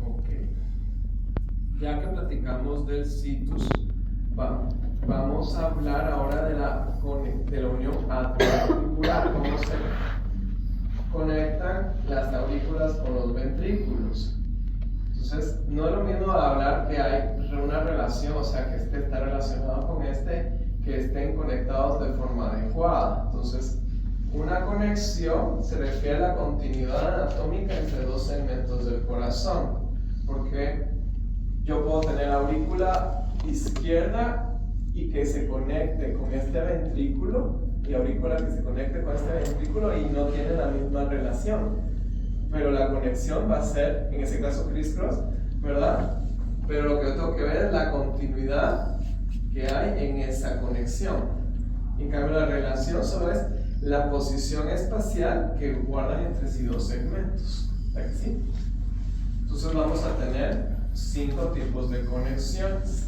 Ok. Ya que platicamos del situs, vamos a hablar ahora de la unión atrioauricular, cómo se conectan las aurículas con los ventrículos. Entonces, no es lo mismo hablar que hay una relación, o sea, que este está relacionado con este, que estén conectados de forma adecuada. Entonces, una conexión se refiere a la continuidad anatómica entre dos segmentos del corazón, porque yo puedo tener aurícula izquierda y que se conecte con este ventrículo, y aurícula que se conecte con este ventrículo, y no tiene la misma relación, pero la conexión va a ser, en ese caso, criss-cross, ¿verdad? Pero lo que yo tengo que ver es la continuidad que hay en esa conexión. En cambio, la relación solo es la posición espacial que guardan entre sí dos segmentos. ¿Verdad que sí? Entonces vamos a tener 5 tipos de conexiones.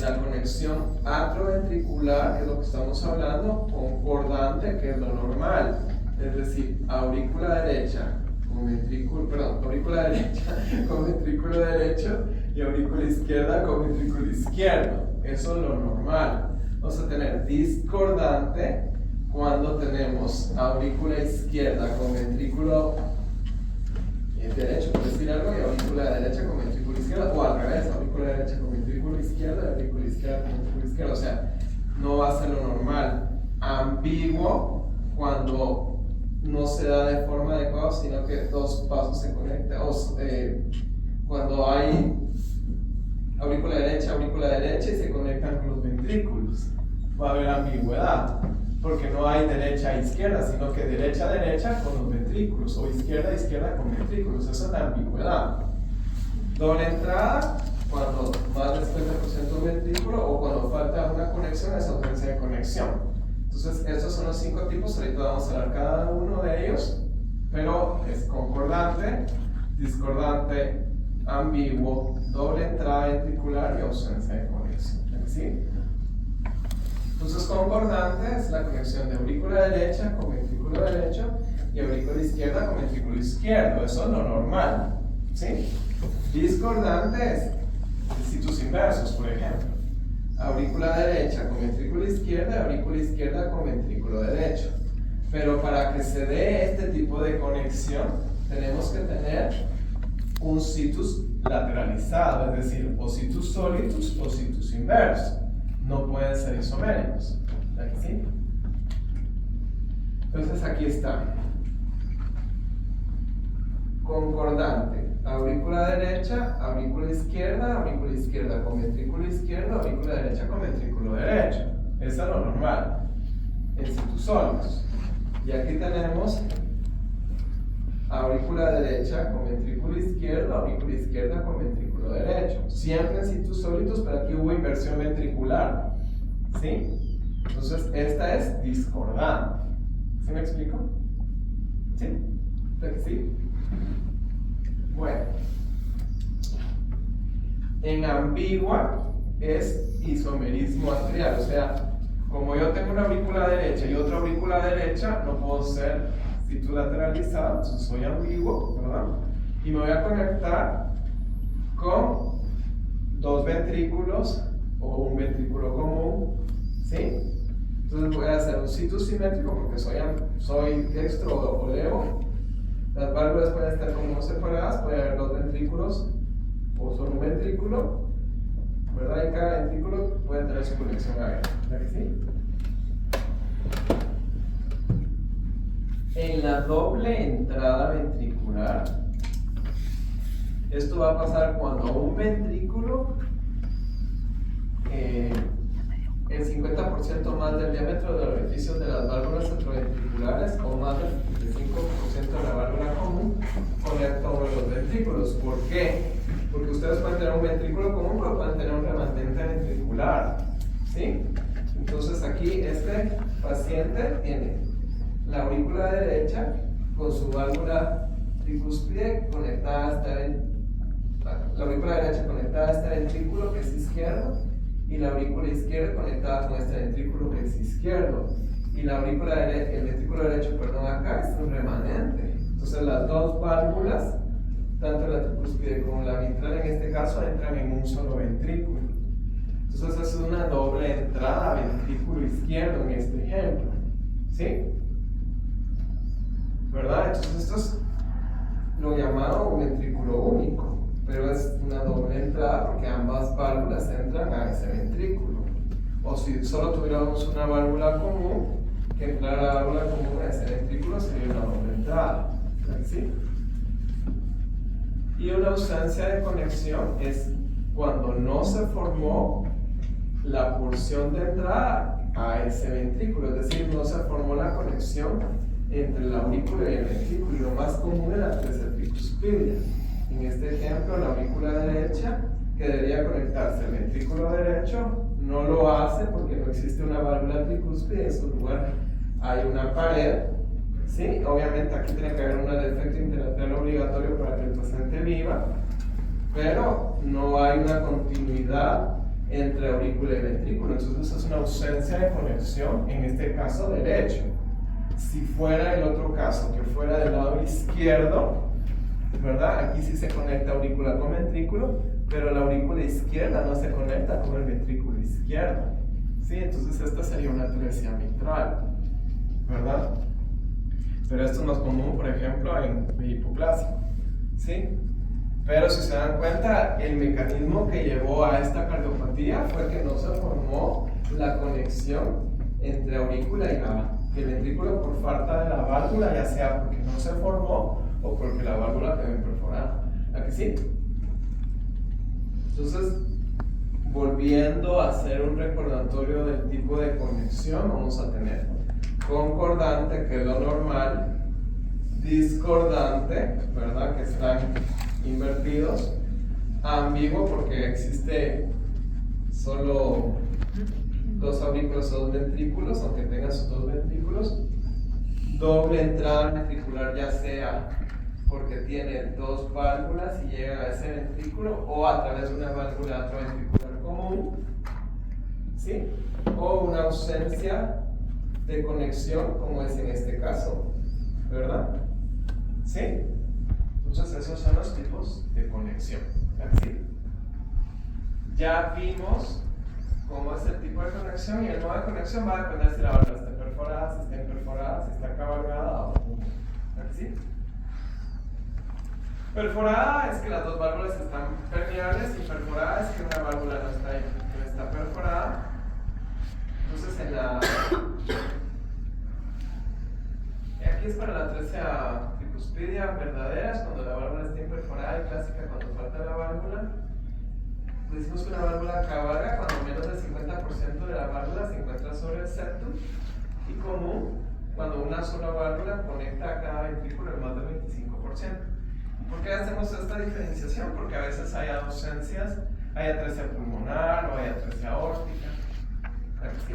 La conexión atrioventricular, que es lo que estamos hablando, concordante, que es lo normal, es decir, aurícula derecha con ventrículo, aurícula derecha con ventrículo derecho y aurícula izquierda con ventrículo izquierdo. Eso es lo normal. Vamos a tener discordante cuando tenemos aurícula izquierda con ventrículo derecho, por decir algo, y aurícula derecha con ventrículo izquierdo, o al revés, aurícula derecha con ventrículo izquierdo y aurícula izquierda con ventrículo izquierdo. O sea, no va a ser lo normal. Ambiguo cuando no se da de forma adecuada, sino que dos pasos se conectan, cuando hay aurícula derecha y se conectan con los ventrículos, va a haber ambigüedad, porque no hay derecha e izquierda, sino que derecha con los ventrículos, o izquierda con ventrículos. Esa es la ambigüedad. Doble entrada, cuando más del 50% ventrículo, o cuando falta una conexión, es ausencia de conexión. Entonces, estos son los 5 tipos. Ahorita vamos a hablar cada uno de ellos, pero es concordante, discordante, ambiguo, doble entrada ventricular y ausencia de conexión. ¿Sí? Entonces, concordante es la conexión de aurícula derecha con ventrículo derecho y aurícula izquierda con ventrículo izquierdo. Eso es lo normal. ¿Sí? Discordante es situs inversos, por ejemplo. Aurícula derecha con ventrículo izquierda y aurícula izquierda con ventrículo derecho. Pero para que se dé este tipo de conexión, tenemos que tener un situs lateralizado, es decir, o situs solitus o situs inverso. No pueden ser isoméricos. ¿Verdad que sí? Entonces aquí está. Concordante. Aurícula derecha con ventrículo izquierdo, aurícula derecha con ventrículo derecho. Eso es lo normal. En situs solitus. Y aquí tenemos aurícula derecha con ventrículo izquierdo, aurícula izquierda con ventrículo derecho. Siempre en situs solitus, pero aquí hubo inversión ventricular. ¿Sí? Entonces, esta es discordante. ¿Sí me explico? ¿Sí? ¿Verdad que sí? Bueno. En ambigua es isomerismo atrial, o sea, como yo tengo una aurícula derecha y otra aurícula derecha, no puedo ser situs lateralizado, entonces soy ambiguo, ¿verdad? Y me voy a conectar con dos ventrículos o un ventrículo común, ¿sí? Entonces voy a hacer un situs simétrico porque soy dextro o levo. Las válvulas pueden estar como separadas, puede haber dos ventrículos o solo un ventrículo, ¿verdad? Y cada ventrículo puede tener su conexión abierta, ¿verdad que sí? En la doble entrada ventricular, esto va a pasar cuando un ventrículo, el 50% más del diámetro de los orificios de las válvulas atrioventriculares o más del 75% de la válvula común conecta uno de los ventrículos. ¿Por qué? Porque ustedes pueden tener un ventrículo común, pero pueden tener un remanente ventricular. ¿Sí? Entonces aquí este paciente tiene la aurícula derecha con su válvula tricúspide conectada a la aurícula derecha conectada a este ventrículo que es izquierdo, y la aurícula izquierda conectada con este ventrículo que es izquierdo, y la aurícula derecha, el ventrículo derecho, acá es un remanente. Entonces las dos válvulas, tanto la tricúspide como la mitral en este caso, entran en un solo ventrículo. Entonces es una doble entrada a ventrículo izquierdo en este ejemplo. ¿Sí? ¿Verdad? Entonces esto es lo llamado un ventrículo único, pero es una doble entrada porque ambas válvulas entran a ese ventrículo. O si solo tuviéramos una válvula común, que entrara la válvula común a ese ventrículo sería una doble entrada. ¿Sí? Y una ausencia de conexión es cuando no se formó la porción de entrada a ese ventrículo, es decir, no se formó la conexión entre la aurícula y el ventrículo, y lo más común es la tricuspidia. En este ejemplo, la aurícula derecha, que debería conectarse al ventrículo derecho, no lo hace porque no existe una válvula tricúspide, en su lugar hay una pared. ¿Sí? Obviamente aquí tiene que haber un defecto interarterial obligatorio para que el paciente viva, pero no hay una continuidad entre aurícula y ventrículo, entonces es una ausencia de conexión, en este caso derecho. Si fuera el otro caso, que fuera del lado izquierdo, ¿verdad? Aquí sí se conecta aurícula con ventrículo, pero la aurícula izquierda no se conecta con el ventrículo izquierdo. ¿Sí? Entonces esta sería una atresia mitral, ¿verdad? Pero esto es más común, por ejemplo, en hipoplasia. ¿Sí? Pero si se dan cuenta, el mecanismo que llevó a esta cardiopatía fue que no se formó la conexión entre aurícula y el ventrículo por falta de la válvula, ya sea porque no se formó o porque la válvula quedó perforada. ¿A que sí? Entonces, volviendo a hacer un recordatorio del tipo de conexión, vamos a tener concordante, que es lo normal, discordante, ¿verdad? Que están invertidos, ambiguo porque existe solo dos aurículas o dos ventrículos, aunque tengan sus dos ventrículos, doble entrada ventricular, ya sea porque tiene dos válvulas y llega a ese ventrículo, o a través de una válvula atrioventricular común, ¿sí? O una ausencia de conexión, como es en este caso, ¿verdad? ¿Sí? Entonces esos son los tipos de conexión. ¿Sí? Ya vimos cómo es el tipo de conexión, y el modo de conexión va a depender si la válvula está perforada, si está imperforada, si está cabalgada o no. ¿Sí? Perforada es que las dos válvulas están permeables, y perforada es que una válvula no está perforada. Entonces aquí es para la atresia tricuspidia verdadera, es cuando la válvula está imperforada, y clásica cuando falta la válvula. Decimos que una válvula cabalga cuando menos del 50% de la válvula se encuentra sobre el septum, y común cuando una sola válvula conecta a cada ventrículo en más del 25%. ¿Por qué hacemos esta diferenciación? Porque a veces hay ausencias, hay atresia pulmonar o hay atresia aórtica. ¿Sí?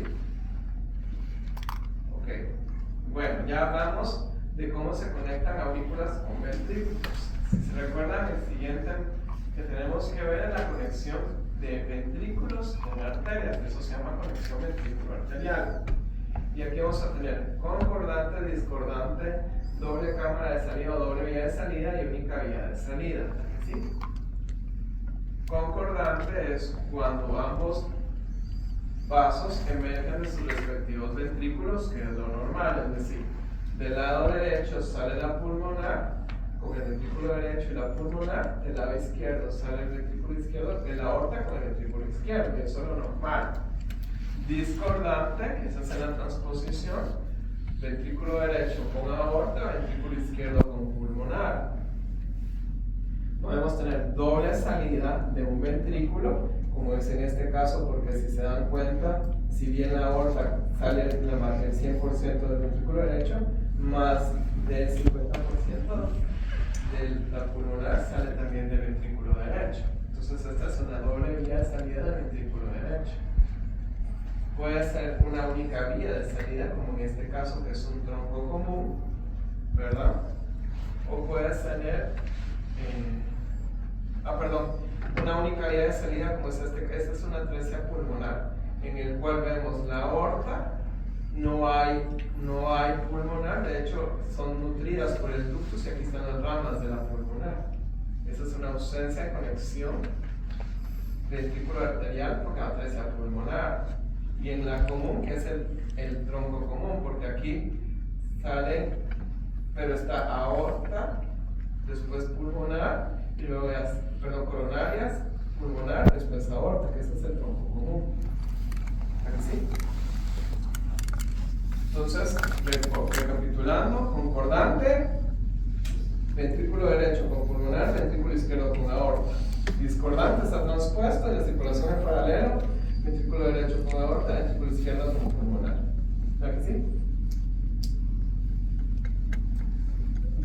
Ok. Bueno, ya hablamos de cómo se conectan aurículas con ventrículos. Si se recuerdan, el siguiente que tenemos que ver es la conexión de ventrículos con arterias. Eso se llama conexión ventrículo-arterial. Y aquí vamos a tener concordante, discordante, doble cámara de salida o doble vía de salida y única vía de salida. ¿Sí? Concordante es cuando ambos vasos emergen de sus respectivos ventrículos, que es lo normal, es decir, del lado derecho sale la pulmonar con el ventrículo derecho y la pulmonar, del lado izquierdo sale el ventrículo izquierdo, de la aorta con el ventrículo izquierdo, y eso es lo normal. Discordante, esa es la transposición, ventrículo derecho con aorta, ventrículo izquierdo con pulmonar. Podemos tener doble salida de un ventrículo, como es en este caso, porque si se dan cuenta, si bien la aorta sale el 100% del ventrículo derecho, más del 50% de la pulmonar sale también del ventrículo derecho. Entonces esta es una doble vía de salida del ventrículo derecho. Puede ser una única vía de salida, como en este caso, que es un tronco común, ¿verdad? O puede ser una única vía de salida, como es esta es una atresia pulmonar, en el cual vemos la aorta, no hay pulmonar, de hecho son nutridas por el ductus, y aquí están las ramas de la pulmonar. Esa es una ausencia de conexión ventrículo arterial porque la atresia pulmonar. Y en la común, que es el tronco común, porque aquí sale, pero está aorta, después pulmonar, y luego coronarias, pulmonar, después aorta, que ese es el tronco común. ventrículo derecho con pulmonar, ventrículo izquierdo con aorta. Discordante está transpuesto y la circulación en paralelo, ventrículo derecho con aorta, ventrículo izquierdo con pulmonar. ¿Verdad que sí?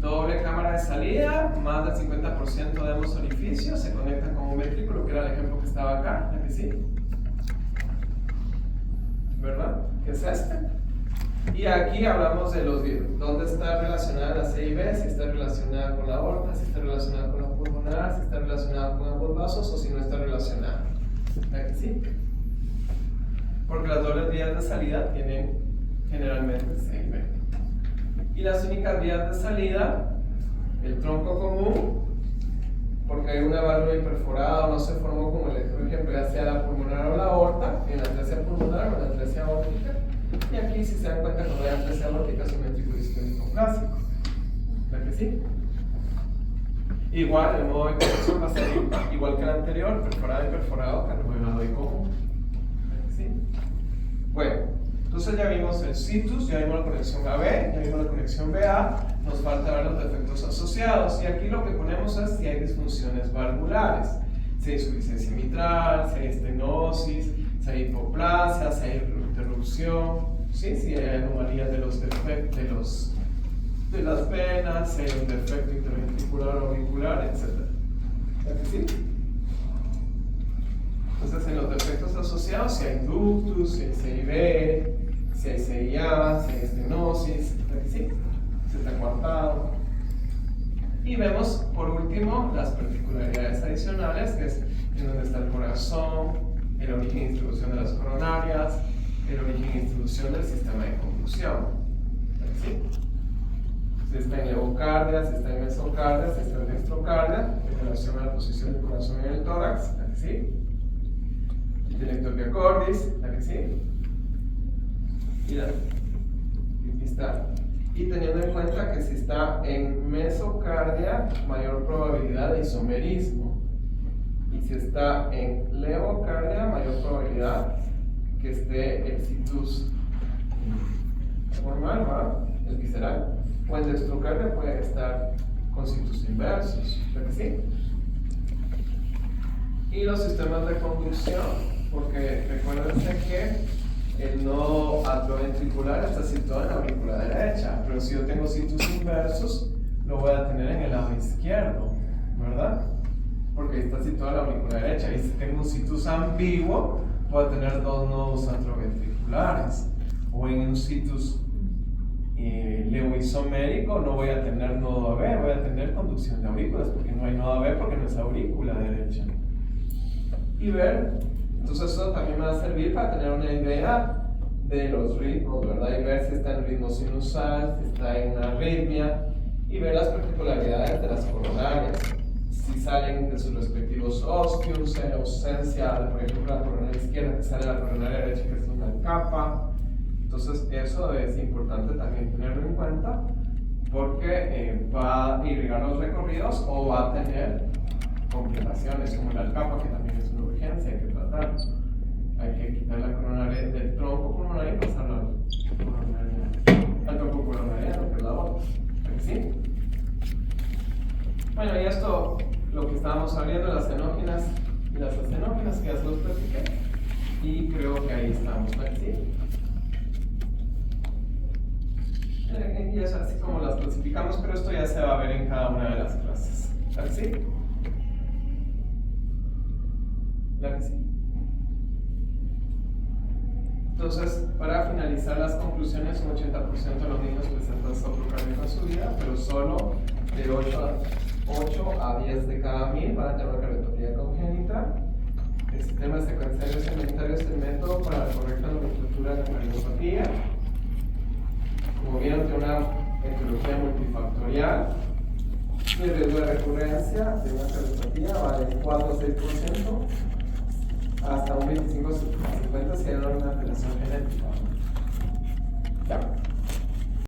Doble cámara de salida, más del 50% de ambos orificios se conectan con un ventrículo, que era el ejemplo que estaba acá. ¿Verdad que sí? ¿Verdad? ¿Qué es este? Y aquí hablamos de los dónde está relacionada la C y B, si está relacionada con la aorta, si está relacionada con la pulmonar, si está relacionada con ambos vasos o si no está relacionada. ¿Verdad que sí? Porque las dobles vías de salida tienen generalmente C y B. Y las únicas vías de salida, el tronco común, porque hay una válvula imperforada o no se formó como el ejemplo, ya sea la pulmonar o la aorta, en la atresia pulmonar o en la atresia aórtica. Y aquí, si se dan cuenta, cuando hay atresia aórtica es un ventrículo isquémico clásico. ¿Verdad que sí? Igual, el modo de conexión va a ser igual que el anterior, perforado y perforado, carbohidrato y común. ¿Verdad que sí? Bueno, entonces ya vimos el situs, ya vimos la conexión AB, ya vimos la conexión BA, nos falta ver los defectos asociados. Y aquí lo que ponemos es si hay disfunciones valvulares, si hay insuficiencia mitral, si hay estenosis, si hay hipoplasia, si hay interrupción, ¿sí? Si hay anomalías de los defectos de las venas, si hay un defecto interventricular o auricular, etc. ¿Verdad que sí? Entonces, en los defectos asociados, si hay ductus, si hay CIB, si hay CIA, si hay estenosis, ¿verdad que sí? Si está coartado. Y vemos, por último, las particularidades adicionales, que es en donde está el corazón, el origen e distribución de las coronarias, el origen e distribución del sistema de conducción. ¿Sí? Si está en levocardia, si está en mesocardia, si está en dextrocardia, en relación a la posición del corazón en el tórax. ¿Sí? Intelectopia cordis, ¿la que sí? Y aquí está. Y teniendo en cuenta que si está en mesocardia, mayor probabilidad de isomerismo. Y si está en levocardia, mayor probabilidad que esté el situs normal, ¿verdad? El visceral. O en dextrocardia puede estar con situs inversos, ¿verdad que sí? Y los sistemas de conducción, porque recuérdense que el nodo atrioventricular está situado en la aurícula derecha, pero si yo tengo situs inversos, lo voy a tener en el lado izquierdo, ¿verdad? Porque está situado en la aurícula derecha. Y si tengo un situs ambiguo, voy a tener dos nodos atrioventriculares. O en un situs levoisomérico no voy a tener nodo AB, voy a tener conducción de aurículas, porque no hay nodo AB porque no es aurícula derecha. Y ver, entonces eso también me va a servir para tener una idea de los ritmos, ¿verdad? Y ver si está en ritmo sinusal, si está en una arritmia, y ver las particularidades de las coronarias, si salen de sus respectivos ostiums, en ausencia, por ejemplo, la coronaria izquierda que sale de la coronaria derecha, que es una capa. Entonces eso es importante también tenerlo en cuenta, porque va a irrigar los recorridos o va a tener complicaciones como el alcapa, que también es una urgencia, hay que tratar. Hay que quitar la coronaria del tronco pulmonar y pasarlo al tronco coronariano, que es la otra. ¿Sí? Bueno, y esto, lo que estábamos hablando, las xenógenas y las acenógenas, que ya se los platiqué, y creo que ahí estamos. ¿Sí? Y es así como las clasificamos, pero esto ya se va a ver en cada una de las clases. ¿Sí? ¿La que sí? Entonces, para finalizar las conclusiones, un 80% de los niños presentan soplo cardíaco en su vida, pero solo de 8 a 10 de cada 1000 van a tener una cardiopatía congénita. El sistema secuencial segmentario es el método para la correcta nomenclatura de la cardiopatía. Como vieron, tiene una etiología multifactorial. El riesgo de recurrencia de una cardiopatía va del 4 a 6%, hasta un 25 a 50 si hay una alteración genética. Ya.